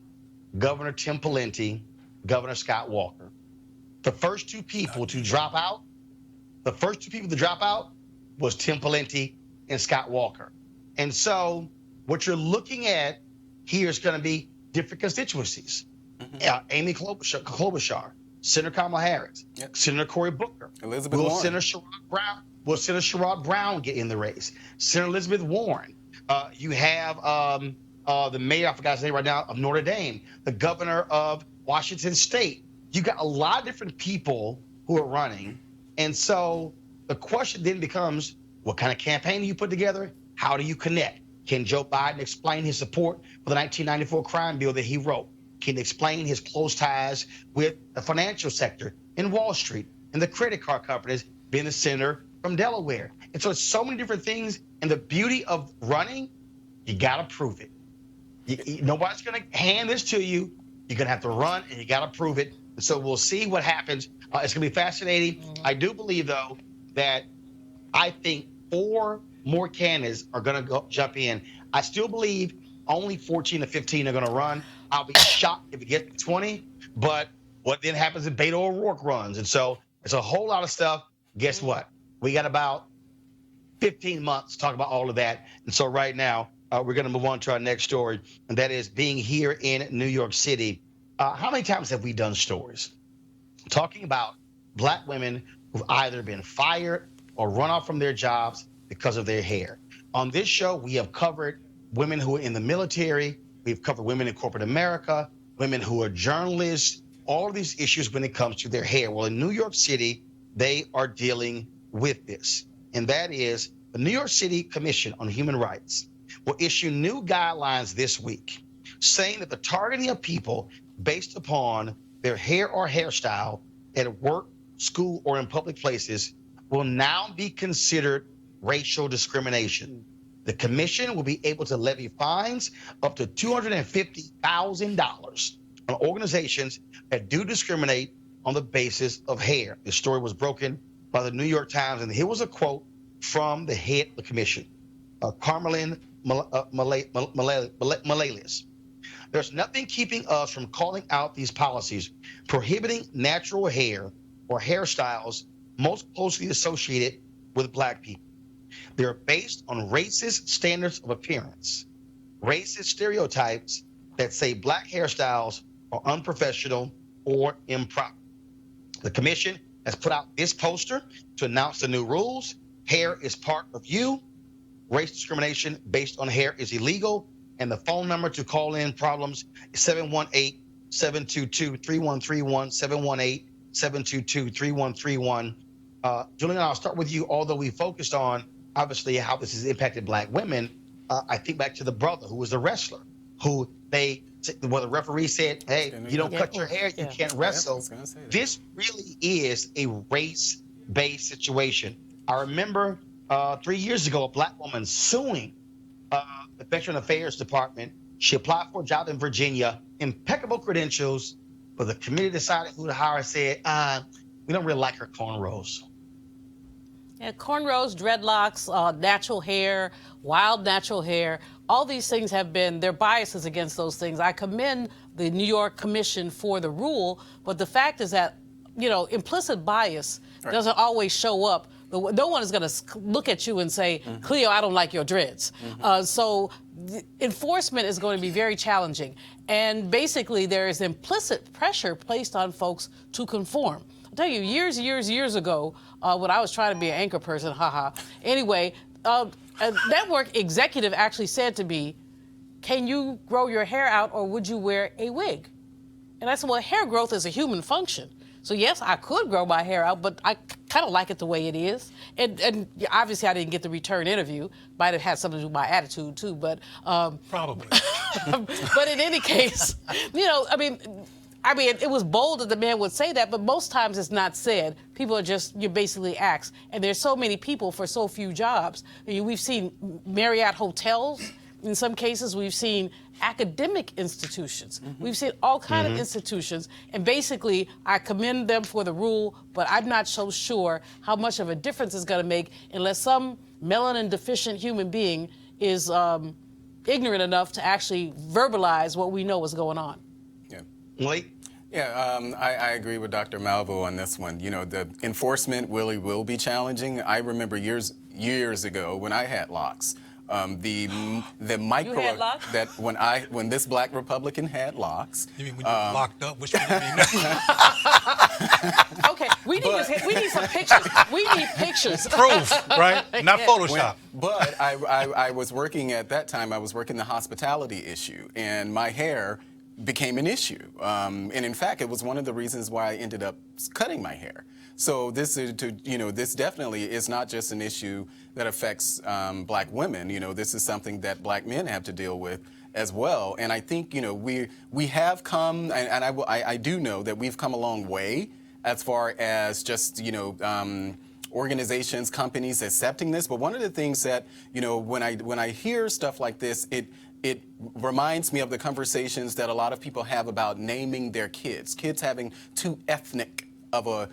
Governor Tim Pawlenty, Governor Scott Walker. The first two people to drop out was Tim Pawlenty and Scott Walker. And so what you're looking at here is going to be different constituencies. Mm-hmm. Amy Klobuchar, Senator Kamala Harris, yep. Senator Cory Booker, Elizabeth Warren. Will Senator Sherrod Brown get in the race? Senator Elizabeth Warren. You have the mayor, I forgot his name right now, of Notre Dame, the governor of Washington State. You got a lot of different people who are running. And so the question then becomes, what kind of campaign do you put together? How do you connect? Can Joe Biden explain his support for the 1994 crime bill that he wrote? Can he explain his close ties with the financial sector in Wall Street and the credit card companies, being the senator from Delaware? And so it's so many different things. And the beauty of running, you got to prove it. Nobody's going to hand this to you. You're going to have to run, and you got to prove it. And so we'll see what happens. It's going to be fascinating. Mm-hmm. I do believe, though, that I think 4 more candidates are going to jump in. I still believe only 14 to 15 are going to run. I'll be shocked if it gets to 20. But what then happens if Beto O'Rourke runs? And so it's a whole lot of stuff. Guess what? We got about 15 months to talk about all of that. And so right now, we're going to move on to our next story, and that is being here in New York City. How many times have we done stories talking about black women who've either been fired or run off from their jobs because of their hair? On this show, we have covered women who are in the military. We've covered women in corporate America, women who are journalists, all of these issues when it comes to their hair. Well, in New York City, they are dealing with this. And that is the New York City Commission on Human Rights will issue new guidelines this week saying that the targeting of people based upon their hair or hairstyle at work, school, or in public places will now be considered racial discrimination. The commission will be able to levy fines up to $250,000 on organizations that do discriminate on the basis of hair. This story was broken by the New York Times, and here was a quote from the head of the commission, Carmelin Malalis. There's nothing keeping us from calling out these policies prohibiting natural hair or hairstyles most closely associated with Black people. They're based on racist standards of appearance, racist stereotypes that say Black hairstyles are unprofessional or improper. The commission has put out this poster to announce the new rules. Hair is part of you. Race discrimination based on hair is illegal. And the phone number to call in problems is 718-722-3131, 718-722-3131. Julian, I'll start with you. Although we focused on, obviously, how this has impacted Black women, I think back to the brother who was the wrestler, who the referee said, hey, you don't cut your hair, you can't wrestle. This really is a race-based situation. I remember 3 years ago, a Black woman suing the Veteran Affairs Department. She applied for a job in Virginia, impeccable credentials, but the committee decided who to hire, said, we don't really like her cornrows. Yeah, cornrows, dreadlocks, natural hair, wild natural hair, all these things have been, there are biases against those things. I commend the New York Commission for the rule, but the fact is that, implicit bias doesn't always show up. No one is going to look at you and say, Cleo, I don't like your dreads. So enforcement is going to be very challenging. And basically, there is implicit pressure placed on folks to conform. I'll tell you, years ago, when I was trying to be an anchor person, anyway, a network executive actually said to me, can you grow your hair out or would you wear a wig? And I said, well, hair growth is a human function. So yes, I could grow my hair out, but I kind of like it the way it is. And obviously I didn't get the return interview. Might have had something to do with my attitude too, but probably. But in any case, I mean, it was bold that the man would say that, but most times it's not said. People are you basically asked. And there's so many people for so few jobs. We've seen Marriott hotels. In some cases, we've seen academic institutions. We've seen all kinds of institutions. And basically, I commend them for the rule, but I'm not so sure how much of a difference it's going to make unless some melanin deficient human being is ignorant enough to actually verbalize what we know is going on. Wait. Yeah, I agree with Dr. Malvo on this one. The enforcement will be challenging. I remember years ago when I had locks. The micro You had locks? that when this Black Republican had locks. You mean when you were locked up? Which one do you mean? Okay, we need some pictures. We need pictures. Proof, right? Not Photoshop. But I was working at that time. I was working the hospitality issue, and my hair became an issue. And in fact, it was one of the reasons why I ended up cutting my hair. So this definitely is not just an issue that affects Black women. This is something that Black men have to deal with as well. And I think we have come, and I do know that we've come a long way as far as just organizations, companies accepting this. But one of the things that when I hear stuff like this, it reminds me of the conversations that a lot of people have about naming their kids having too ethnic of a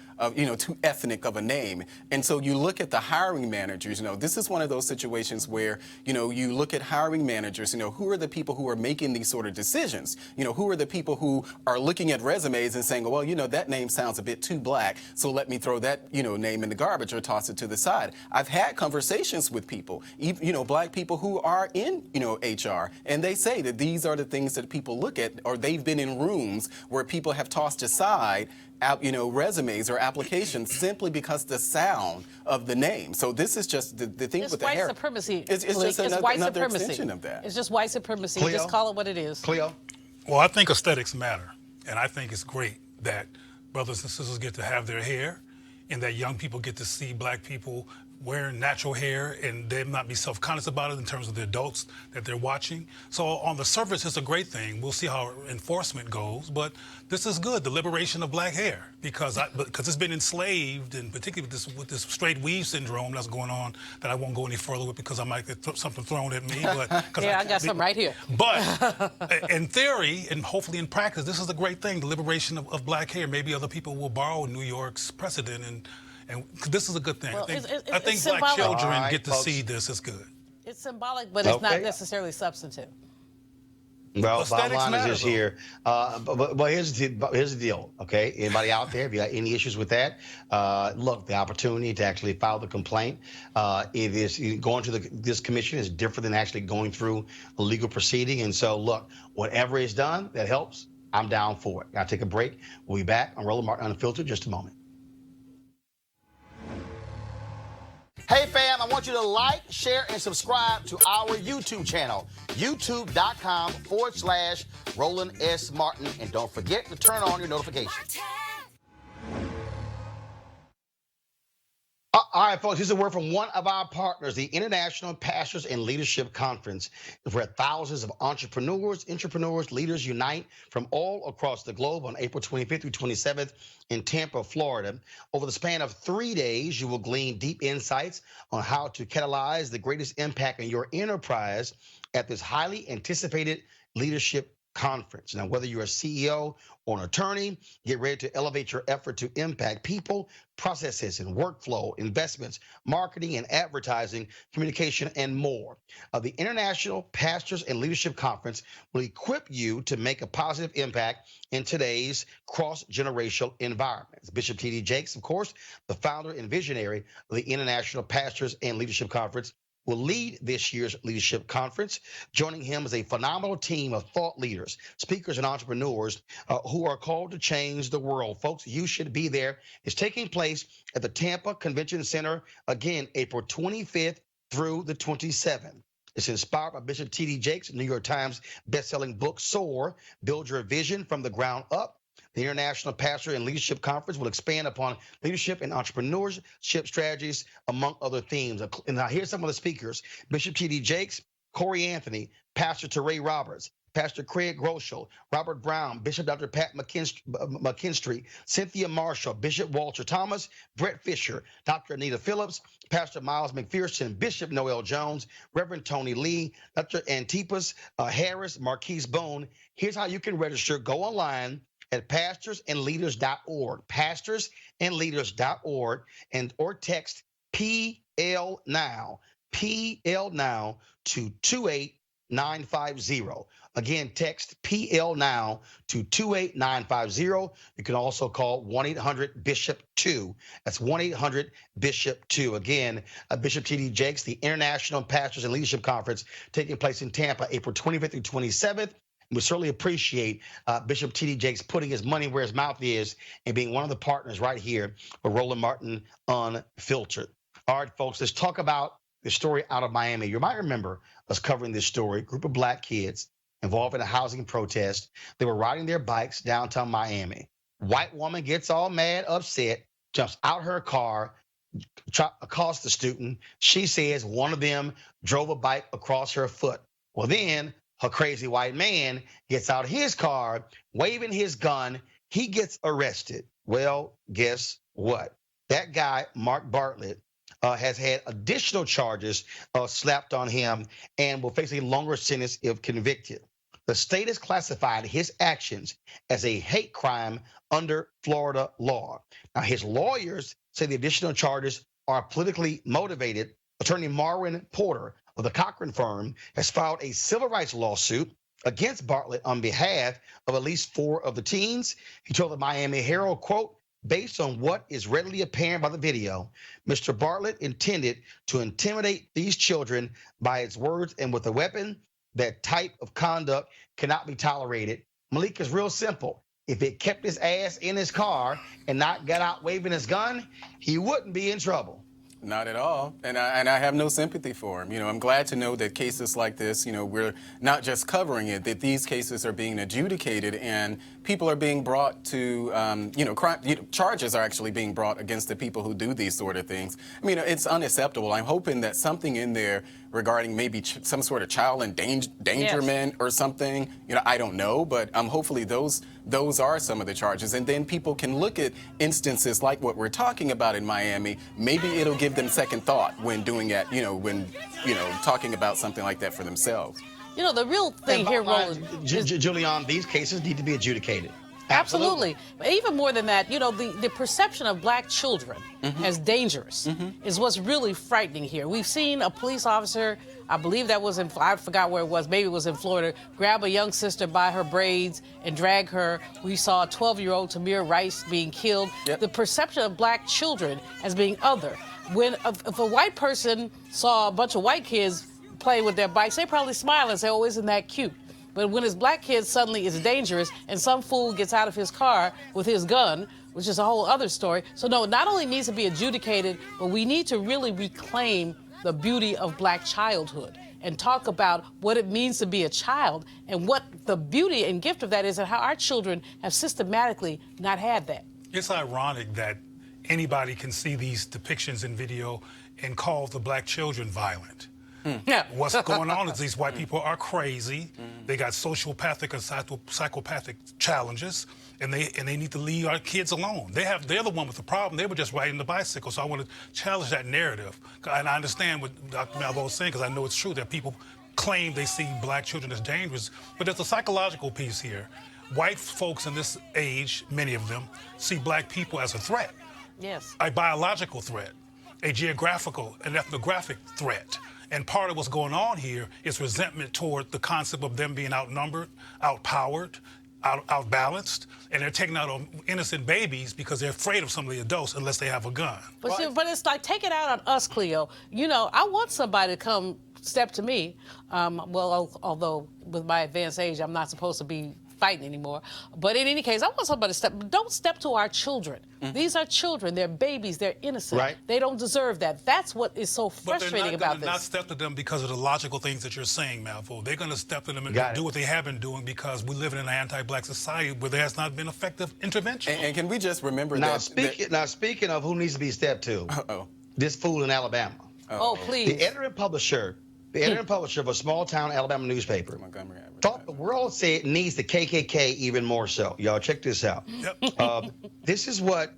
name. And so you look at the hiring managers, this is one of those situations where, you look at hiring managers, who are the people who are making these sort of decisions? Who are the people who are looking at resumes and saying, well, that name sounds a bit too Black, so let me throw that, name in the garbage or toss it to the side. I've had conversations with people, Black people who are in, HR, and they say that these are the things that people look at, or they've been in rooms where people have tossed aside resumes or applications simply because the sound of the name. So this is just the thing with the hair. It's white supremacy. It's just another extension of that. It's just white supremacy. Cleo? Just call it what it is. Cleo? Well, I think aesthetics matter. And I think it's great that brothers and sisters get to have their hair and that young people get to see Black people wearing natural hair and them not be self-conscious about it in terms of the adults that they're watching. So on the surface, it's a great thing. We'll see how enforcement goes, but this is good, the liberation of Black hair, because it's been enslaved, and particularly with this straight weave syndrome that's going on that I won't go any further with because I might get something thrown at me. But I got some right here. But in theory, and hopefully in practice, this is a great thing, the liberation of Black hair. Maybe other people will borrow New York's precedent and this is a good thing. Well, I think Black children get to see this. It's good. It's symbolic, but it's not necessarily substantive. Well, bottom Aesthetics line is matter, just though. here. But here's the deal, okay? Anybody out there, if you got any issues with that, look, the opportunity to actually file the complaint, it is going to this commission is different than actually going through a legal proceeding. And so, look, whatever is done that helps, I'm down for it. Gotta take a break. We'll be back on Roland Martin Unfiltered in just a moment. Hey fam, I want you to like, share, and subscribe to our YouTube channel, youtube.com/Roland S. Martin. And don't forget to turn on your notifications. All right, folks, here's a word from one of our partners, the International Pastors and Leadership Conference, where thousands of entrepreneurs, leaders unite from all across the globe on April 25th through 27th in Tampa, Florida. Over the span of 3 days, you will glean deep insights on how to catalyze the greatest impact in your enterprise at this highly anticipated leadership conference. Now, whether you're a CEO or an attorney, get ready to elevate your effort to impact people, processes, and workflow, investments, marketing and advertising, communication, and more. The International Pastors and Leadership Conference will equip you to make a positive impact in today's cross-generational environment. Bishop T.D. Jakes, of course, the founder and visionary of the International Pastors and Leadership Conference, will lead this year's leadership conference. Joining him is a phenomenal team of thought leaders, speakers, and entrepreneurs who are called to change the world. Folks, you should be there. It's taking place at the Tampa Convention Center, again, April 25th through the 27th. It's inspired by Bishop T.D. Jakes' New York Times bestselling book, Soar, Build Your Vision from the Ground Up. The International Pastor and Leadership Conference will expand upon leadership and entrepreneurship strategies, among other themes. And now here's some of the speakers: Bishop T.D. Jakes, Corey Anthony, Pastor Teray Roberts, Pastor Craig Groeschel, Robert Brown, Bishop Dr. Pat McKinstry, Cynthia Marshall, Bishop Walter Thomas, Brett Fisher, Dr. Anita Phillips, Pastor Miles McPherson, Bishop Noel Jones, Reverend Tony Lee, Dr. Antipas Harris, Marquise Bone. Here's how you can register. Go online at pastorsandleaders.org, pastorsandleaders.org, or text PL now to 28950. Again, text PL now to 28950. You can also call 1-800-BISHOP-2. That's 1-800-BISHOP-2. Again, Bishop T.D. Jakes, the International Pastors and Leadership Conference, taking place in Tampa, April 25th through 27th. We certainly appreciate Bishop T.D. Jakes putting his money where his mouth is and being one of the partners right here for Roland Martin Unfiltered. All right, folks, let's talk about the story out of Miami. You might remember us covering this story. A group of black kids involved in a housing protest. They were riding their bikes downtown Miami. White woman gets all mad, upset, jumps out her car, accosts the student. She says one of them drove a bike across her foot. Well, then her crazy white man gets out his car, waving his gun. He gets arrested. Well, guess what? That guy, Mark Bartlett, has had additional charges slapped on him and will face a longer sentence if convicted. The state has classified his actions as a hate crime under Florida law. Now, his lawyers say the additional charges are politically motivated. Attorney Marwin Porter of the Cochran firm has filed a civil rights lawsuit against Bartlett on behalf of at least 4 of the teens. He told the Miami Herald, quote, "Based on what is readily apparent by the video, Mr. Bartlett intended to intimidate these children by his words and with a weapon. That type of conduct cannot be tolerated." Malik, is real simple. If it kept his ass in his car and not got out waving his gun, he wouldn't be in trouble. Not at all. And I have no sympathy for him. I'm glad to know that cases like this, we're not just covering it, that these cases are being adjudicated and people are being brought to, charges are actually being brought against the people who do these sort of things. It's unacceptable. I'm hoping that something in there regarding maybe some sort of child endangerment or something, I don't know, but hopefully those are some of the charges. And then people can look at instances like what we're talking about in Miami. Maybe it'll give them second thought when doing that, when talking about something like that for themselves. The real thing here, Roland, Julian, these cases need to be adjudicated. Absolutely. But even more than that, you know, the perception of black children as dangerous is what's really frightening here. We've seen a police officer, I believe that was I forgot where it was, maybe it was in Florida, grab a young sister by her braids and drag her. We saw a 12-year-old Tamir Rice being killed. Yep. The perception of black children as being other. When if a white person saw a bunch of white kids playing with their bikes, they probably smile and say, oh, isn't that cute? But when it's black kids, suddenly it's dangerous, and some fool gets out of his car with his gun, which is a whole other story. So no, it not only needs to be adjudicated, but we need to really reclaim the beauty of black childhood and talk about what it means to be a child and what the beauty and gift of that is and how our children have systematically not had that. It's ironic that anybody can see these depictions in video and call the black children violent. Yeah. What's going on is these white people are crazy. They got sociopathic and psychopathic challenges, and they need to leave our kids alone. They're the one with the problem. They were just riding the bicycle. So I want to challenge that narrative. And I understand what Dr. Malvo was saying, because I know it's true that people claim they see black children as dangerous, but there's a psychological piece here. White folks in this age, many of them, see black people as a threat. Yes. A biological threat, a geographical and ethnographic threat. And part of what's going on here is resentment toward the concept of them being outnumbered, outpowered, outbalanced, and they're taking out on innocent babies because they're afraid of some of the adults unless they have a gun. But, see, but it's like, take it out on us, Cleo. You know, I want somebody to come step to me. Although with my advanced age, I'm not supposed to be fighting anymore. But in any case, I want somebody to don't step to our children. These are children. They're babies. They're innocent. Right. They don't deserve that. That's what is so frustrating about But they're not step to them because of the logical things that you're saying, Malvo. They're going to step to them and do what they have been doing because we live in an anti-black society where there has not been effective intervention. And can we just remember now, speaking of who needs to be stepped to, this fool in Alabama. Oh, please. The editor and publisher of a small-town Alabama newspaper thought the world said needs the KKK even more so. Y'all check this out. Yep. This is what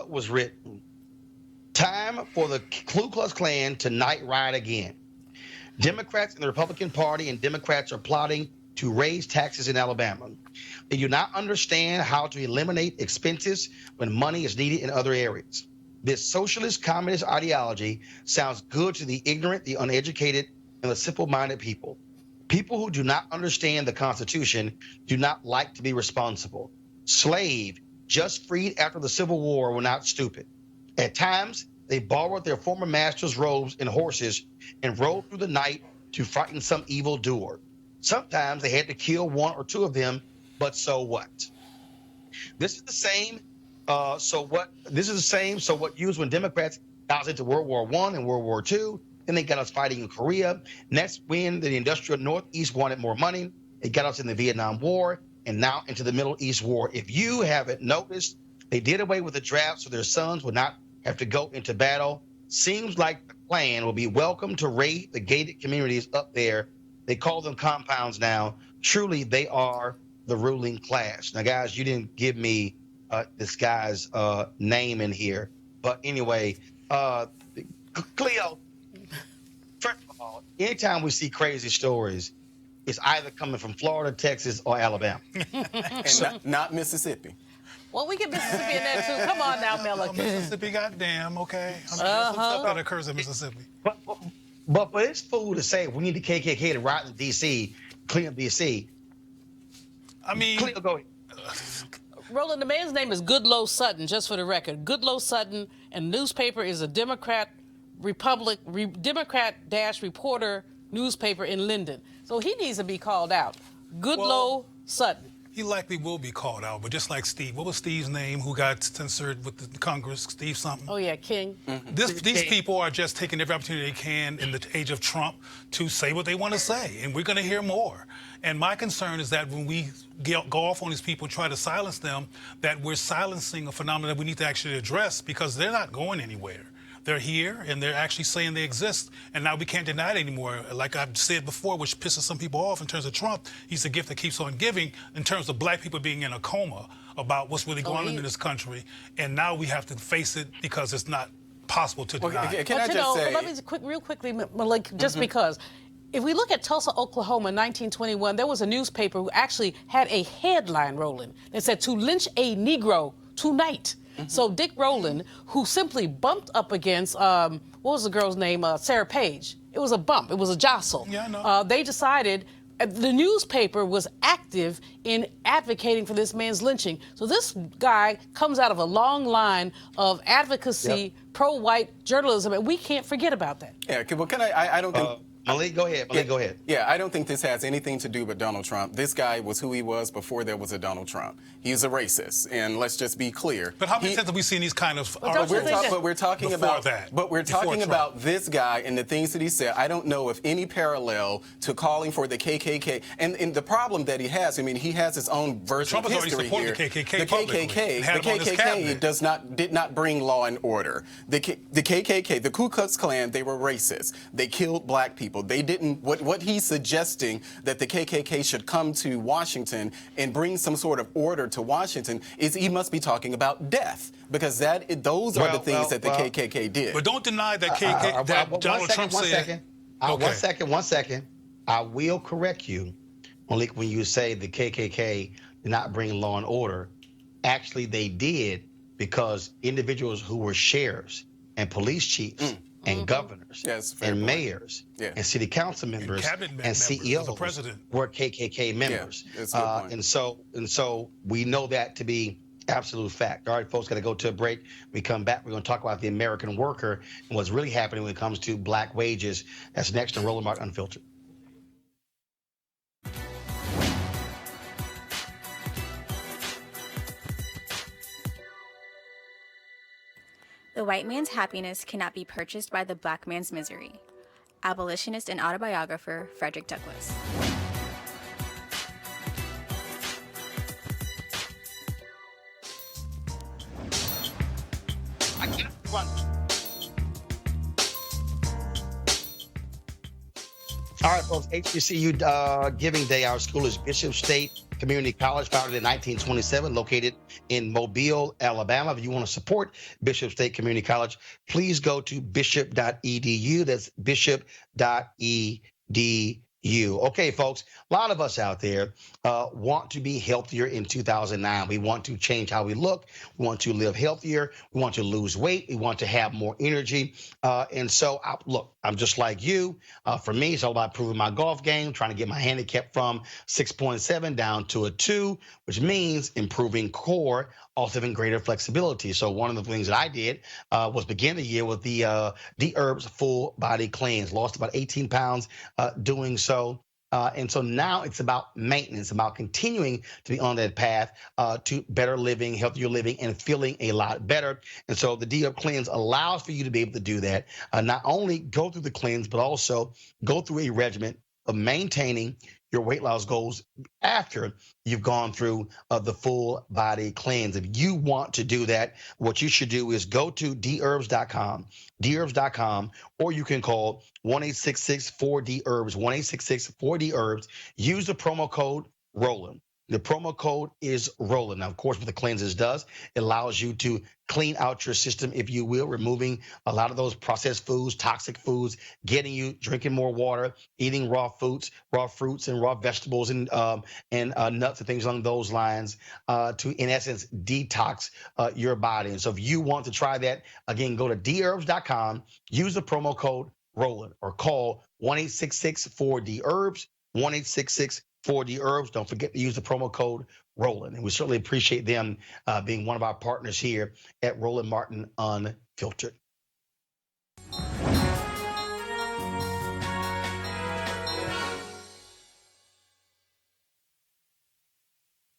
was written. Time for the Ku Klux Klan to night ride again. Democrats in the Republican Party and Democrats are plotting to raise taxes in Alabama. They do not understand how to eliminate expenses when money is needed in other areas. This socialist communist ideology sounds good to the ignorant, the uneducated, and the simple-minded people. People who do not understand the Constitution do not like to be responsible. Slave, just freed after the Civil War, were not stupid. At times, they borrowed their former master's robes and horses and rode through the night to frighten some evildoer. Sometimes they had to kill one or two of them, but so what? This is the same. So what used when Democrats got us into World War I and World War II. Then they got us fighting in Korea. Next, when the industrial Northeast wanted more money, they got us in the Vietnam War and now into the Middle East War. If you haven't noticed, they did away with the draft so their sons would not have to go into battle. Seems like the Klan will be welcome to raid the gated communities up there. They call them compounds now. Truly, they are the ruling class. Now, guys, you didn't give me this guy's name in here. But anyway, Cleo, first of all, anytime we see crazy stories, it's either coming from Florida, Texas, or Alabama. And not Mississippi. Well, we get Mississippi in there, too. Come on now, Miller. Mississippi, goddamn, okay. I mean, some stuff that occurs in Mississippi. But for this fool to say we need the KKK to ride in D.C., clean up D.C., I mean, Cleo, go ahead. Roland, the man's name is Goodloe Sutton, just for the record. Goodloe Sutton, and the newspaper is a Democrat-reporter newspaper in Linden. So he needs to be called out. Goodloe Sutton. He likely will be called out, but just like Steve. What was Steve's name who got censored with the Congress? Steve something? Oh, yeah, King. These people are just taking every opportunity they can in the age of Trump to say what they want to say, and we're going to hear more. And my concern is that when we go off on these people and try to silence them, that we're silencing a phenomenon that we need to actually address because they're not going anywhere. They're here, and they're actually saying they exist, and now we can't deny it anymore. Like I've said before, which pisses some people off in terms of Trump, he's a gift that keeps on giving in terms of black people being in a coma about what's really going on in this country, and now we have to face it because it's not possible to deny. Can I just say... Let me real quickly, Malik, just because If we look at Tulsa, Oklahoma, 1921, there was a newspaper who actually had a headline, Roland, that said, "To lynch a Negro tonight." So Dick Rowland, who simply bumped up against, what was the girl's name? Sarah Page. It was a bump. It was a jostle. Yeah, I know. They decided the newspaper was active in advocating for this man's lynching. So this guy comes out of a long line of advocacy, pro-white journalism, and we can't forget about that. Yeah, well, I don't think... Malik, go ahead. Malik, go ahead. Yeah, I don't think this has anything to do with Donald Trump. This guy was who he was before there was a Donald Trump. He's a racist, and let's just be clear. But how many times have we seen these kind of But we're talking before about that? But we're Before talking Trump. about this guy and the things that he said. I don't know of any parallel to calling for the KKK. And the problem that he has, I mean, he has his own version Trump of has already history supported here. the KKK publicly. The KKK did not bring law and order. The KKK, the Ku Klux Klan, they were racist. They killed black people. They didn't. What he's suggesting that the KKK should come to Washington and bring some sort of order to Washington is he must be talking about death, because those are the things that the KKK did. But don't deny that that Donald Trump said. One second. I will correct you, Malik, when you say the KKK did not bring law and order. Actually, they did, because individuals who were sheriffs and police chiefs and governors and mayors and city council members and CEOs were KKK members. And so we know that to be absolute fact. All right, folks, got to go to a break. When we come back, we're going to talk about the American worker and what's really happening when it comes to black wages. That's next on Roland Martin Unfiltered. The white man's happiness cannot be purchased by the black man's misery. Abolitionist and autobiographer Frederick Douglass. All right, folks, HBCU Giving Day. Our school is Bishop State Community College, founded in 1927, located in Mobile, Alabama. If you want to support Bishop State Community College, please go to bishop.edu. That's bishop.edu. Okay, folks, a lot of us out there want to be healthier in 2009. We want to change how we look. We want to live healthier. We want to lose weight. We want to have more energy. And so, look, I'm just like you. For me, it's all about improving my golf game, trying to get my handicap from 6.7 down to a 2, which means improving core, also having greater flexibility. So one of the things that I did was begin the year with the Herbs Full Body Cleanse. Lost about 18 pounds doing so. And so now it's about maintenance, about continuing to be on that path to better living, healthier living, and feeling a lot better. And so the D-Herb Cleanse allows for you to be able to do that. Not only go through the cleanse, but also go through a regimen of maintaining your weight loss goals after you've gone through the full body cleanse. If you want to do that, what you should do is go to dherbs.com, or you can call 1-866-4DHERBS, 1-866-4DHERBS. Use the promo code ROLAND. The promo code is Roland. Now, of course, what the cleanses does, it allows you to clean out your system, if you will, removing a lot of those processed foods, toxic foods, getting you drinking more water, eating raw fruits and raw vegetables and nuts and things along those lines to, in essence, detox your body. And so if you want to try that, again, go to dherbs.com, use the promo code Roland, or call 1-866-4DHERBS, 1-866-4DHERBS. Don't forget to use the promo code Roland. And we certainly appreciate them being one of our partners here at Roland Martin Unfiltered.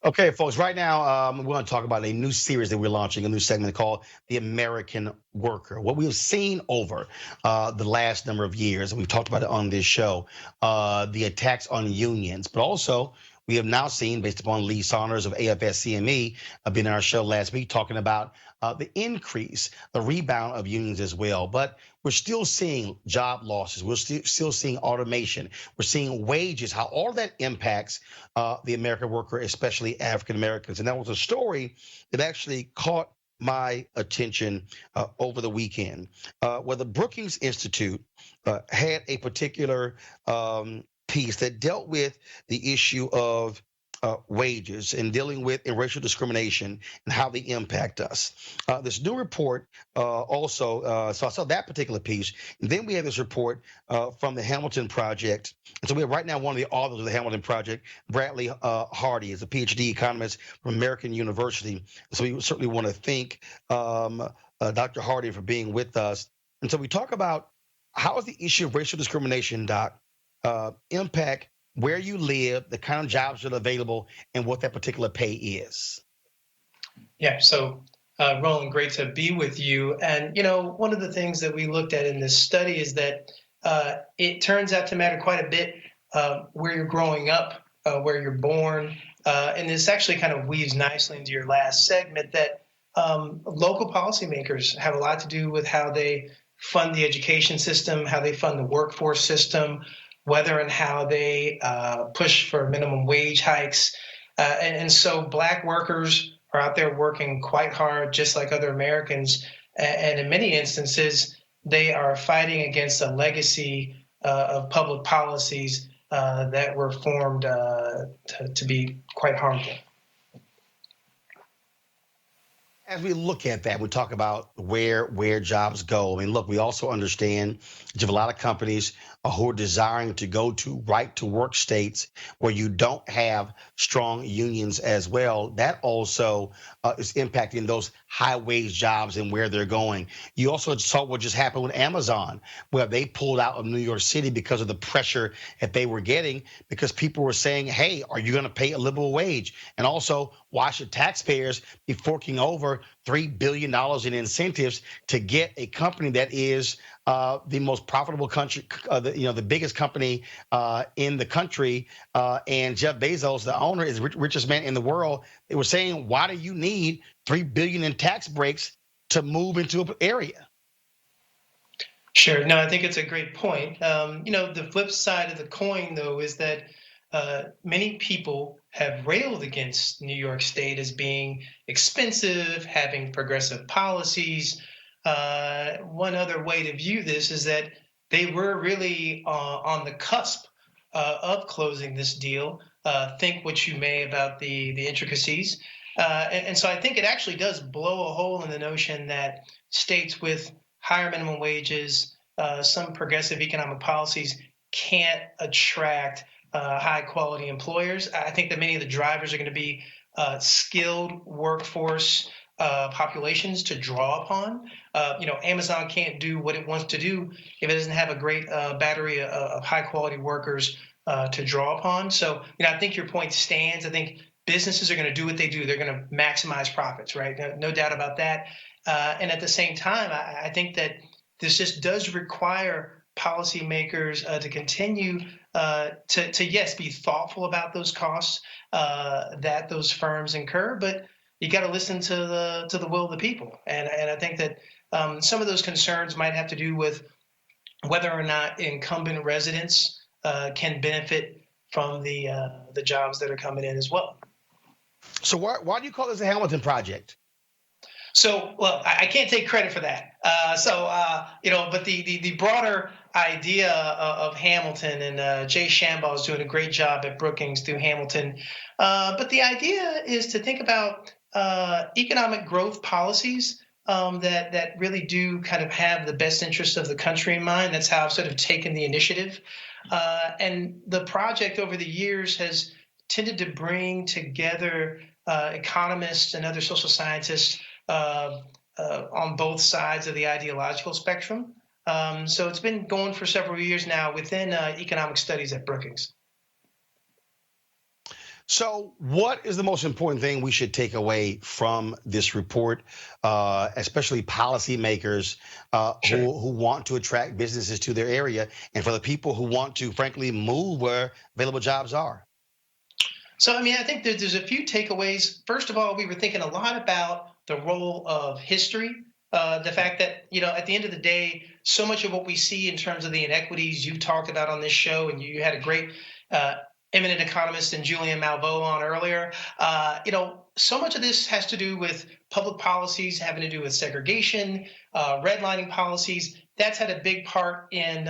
Okay, folks, right now we're going to talk about a new series that we're launching, a new segment called The American Worker. What we have seen over the last number of years, and we've talked about it on this show, the attacks on unions, but also we have now seen, based upon Lee Saunders of AFSCME, been in our show last week talking about the increase, the rebound of unions as well. But we're still seeing job losses. We're still seeing automation. We're seeing wages, how all that impacts the American worker, especially African Americans. And that was a story that actually caught my attention over the weekend, where the Brookings Institute had a particular piece that dealt with the issue of wages and dealing with and racial discrimination and how they impact us. This new report so I saw that particular piece. And then we have this report from the Hamilton Project. And so we have right now one of the authors of the Hamilton Project, Bradley Hardy, is a PhD economist from American University. So we certainly want to thank Dr. Hardy for being with us. And so we talk about how is the issue of racial discrimination, Doc, impact where you live, the kind of jobs that are available, and what that particular pay is. Yeah, so Roland, great to be with you. And, one of the things that we looked at in this study is that it turns out to matter quite a bit where you're growing up, where you're born. And this actually kind of weaves nicely into your last segment that local policymakers have a lot to do with how they fund the education system, how they fund the workforce system, whether and how they push for minimum wage hikes. And so Black workers are out there working quite hard, just like other Americans. And in many instances, they are fighting against a legacy of public policies that were formed to be quite harmful. As we look at that, we talk about where jobs go. I mean, look, we also understand that you have a lot of companies who are desiring to go to right to work states where you don't have strong unions as well. That also is impacting those high wage jobs and where they're going. You also saw what just happened with Amazon, where they pulled out of New York City because of the pressure that they were getting, because people were saying, hey, are you going to pay a livable wage? And also, why should taxpayers be forking over $3 billion in incentives to get a company that is the most profitable country, the biggest company in the country, and Jeff Bezos, the owner, is the richest man in the world. They were saying, why do you need $3 billion in tax breaks to move into an area? Sure. No, I think it's a great point. The flip side of the coin, though, is that many people have railed against New York State as being expensive, having progressive policies. One other way to view this is that they were really on the cusp of closing this deal. Think what you may about the intricacies. And so I think it actually does blow a hole in the notion that states with higher minimum wages, some progressive economic policies can't attract high quality employers. I think that many of the drivers are going to be skilled workforce populations to draw upon. Amazon can't do what it wants to do if it doesn't have a great battery of high quality workers to draw upon. So, I think your point stands. I think businesses are going to do what they do. They're going to maximize profits, right? No doubt about that. And at the same time, I think that this just does require policymakers to continue to be thoughtful about those costs that those firms incur, but you got to listen to the will of the people. And I think that some of those concerns might have to do with whether or not incumbent residents can benefit from the jobs that are coming in as well. So why do you call this a Hamilton Project? So, well, I can't take credit for that. But the broader idea of Hamilton, and Jay Shambaugh is doing a great job at Brookings through Hamilton. But the idea is to think about economic growth policies that really do kind of have the best interest of the country in mind. That's how I've sort of taken the initiative. And the project over the years has tended to bring together economists and other social scientists on both sides of the ideological spectrum. So it's been going for several years now within economic studies at Brookings. So what is the most important thing we should take away from this report, especially policymakers who want to attract businesses to their area, and for the people who want to, frankly, move where available jobs are? So, I think there's a few takeaways. First of all, we were thinking a lot about the role of history, the fact that, at the end of the day, so much of what we see in terms of the inequities you've talked about on this show, and you had a great eminent economist and Julian Malveaux on earlier, so much of this has to do with public policies having to do with segregation, redlining policies. That's had a big part in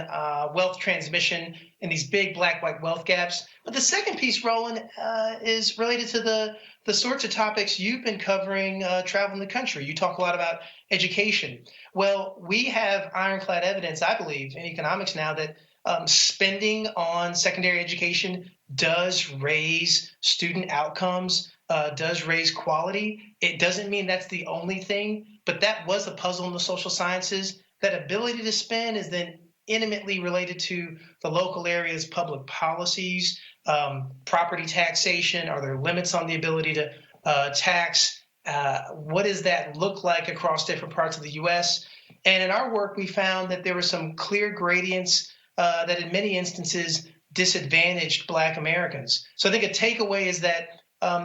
wealth transmission and these big black-white wealth gaps. But the second piece, Roland, is related to the sorts of topics you've been covering traveling the country. You talk a lot about education. Well, we have ironclad evidence, I believe, in economics now that spending on secondary education does raise student outcomes, does raise quality. It doesn't mean that's the only thing, but that was a puzzle in the social sciences. That ability to spend is then intimately related to the local area's public policies, property taxation. Are there limits on the ability to tax? What does that look like across different parts of the U.S.? And in our work, we found that there were some clear gradients that in many instances disadvantaged Black Americans. So I think a takeaway is that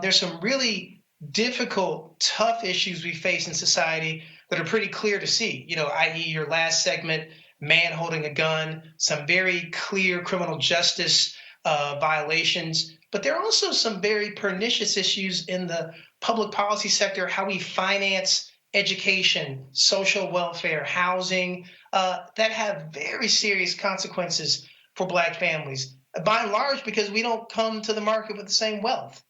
there's some really difficult, tough issues we face in society that are pretty clear to see, i.e. your last segment, man holding a gun, some very clear criminal justice violations. But there are also some very pernicious issues in the public policy sector, how we finance education, social welfare, housing, that have very serious consequences for Black families, by and large because we don't come to the market with the same wealth.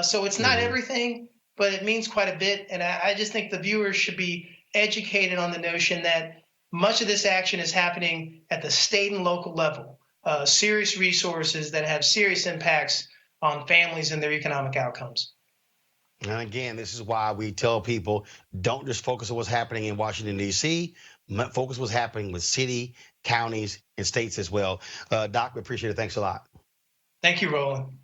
So it's not everything, but it means quite a bit. And I just think the viewers should be educated on the notion that much of this action is happening at the state and local level, serious resources that have serious impacts on families and their economic outcomes. And again, this is why we tell people don't just focus on what's happening in Washington, D.C., focus what's happening with city, counties, and states as well. Doc, we appreciate it. Thanks a lot. Thank you, Roland.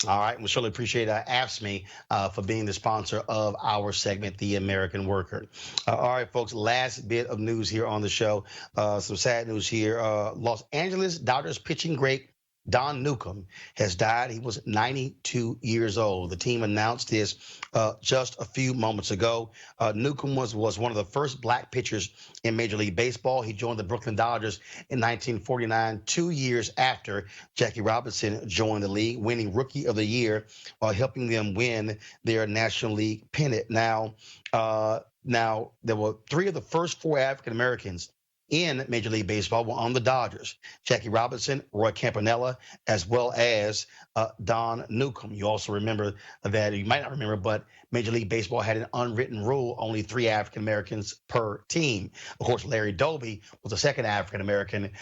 All right. We surely appreciate AFSCME for being the sponsor of our segment, The American Worker. All right, folks, last bit of news here on the show. Some sad news here. Los Angeles Dodgers pitching great Don Newcombe has died. He was 92 years old. The team announced this just a few moments ago. Newcombe was one of the first Black pitchers in Major League Baseball. He joined the Brooklyn Dodgers in 1949, 2 years after Jackie Robinson joined the league, winning Rookie of the Year while helping them win their National League pennant. Now, there were three of the first four African Americans in Major League Baseball were on the Dodgers: Jackie Robinson, Roy Campanella, as well as Don Newcombe. You also remember that, you might not remember, but Major League Baseball had an unwritten rule, only 3 African Americans per team. Of course, Larry Doby was the second African American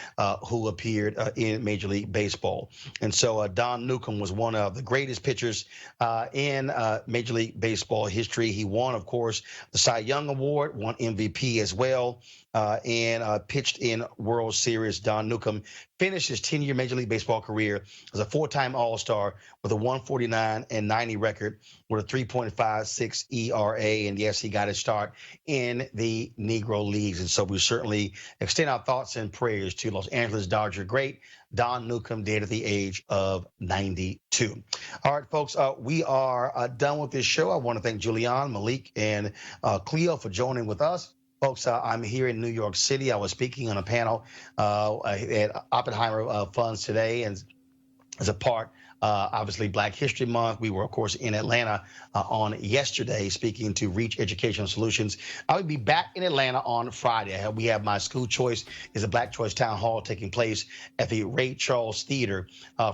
who appeared in Major League Baseball. And so Don Newcombe was one of the greatest pitchers in Major League Baseball history. He won, of course, the Cy Young Award, won MVP as well, and pitched in World Series. Don Newcombe finished his 10-year Major League Baseball career as a 4-time All-Star with a 149-90 record with a 3.56 ERA. And yes, he got his start in the Negro Leagues. And so we certainly extend our thoughts and prayers to Los Angeles Dodger great Don Newcombe, dead at the age of 92. All right, folks, we are done with this show. I want to thank Julian, Malik, and Cleo for joining with us. Folks, I'm here in New York City. I was speaking on a panel at Oppenheimer Funds today, and as a part, obviously, Black History Month. We were, of course, in Atlanta on yesterday speaking to Reach Educational Solutions. I will be back in Atlanta on Friday. We have my school choice is a Black Choice Town Hall taking place at the Ray Charles Theater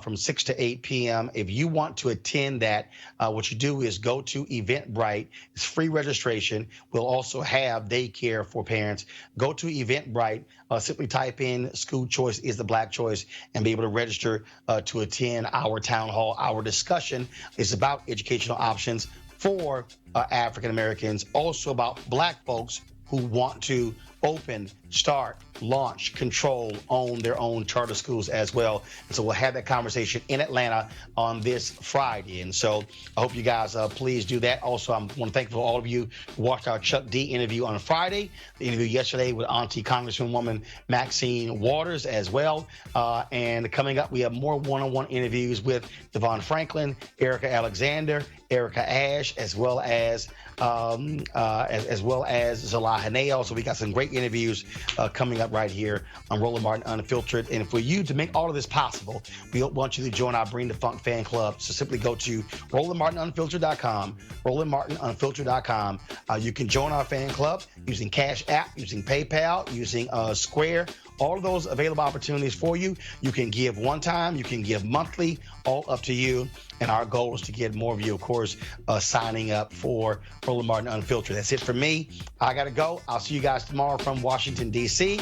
from 6 to 8 p.m. If you want to attend that, what you do is go to Eventbrite. It's free registration. We'll also have daycare for parents. Go to Eventbrite. Simply type in school choice is the Black choice and be able to register to attend our town hall. Our discussion is about educational options for African Americans, also about Black folks who want to open, start, launch, control, own their own charter schools as well. And so we'll have that conversation in Atlanta on this Friday. And so I hope you guys please do that. Also, I want to thank all of you who watched our Chuck D interview on Friday, the interview yesterday with Auntie Congresswoman Maxine Waters as well. And coming up, we have more one-on-one interviews with Devon Franklin, Erica Alexander, Erica Ash, as well as Zalah Haneo. So we got some great great interviews coming up right here on Roland Martin Unfiltered. And for you to make all of this possible, we want you to join our Bring the Funk fan club. So simply go to RolandMartinUnfiltered.com, RolandMartinUnfiltered.com. You can join our fan club using Cash App, using PayPal, using Square. All of those available opportunities for you. You can give one time, you can give monthly, all up to you. And our goal is to get more of you, of course, signing up for Roland Martin Unfiltered. That's it for me. I got to go. I'll see you guys tomorrow from Washington, D.C.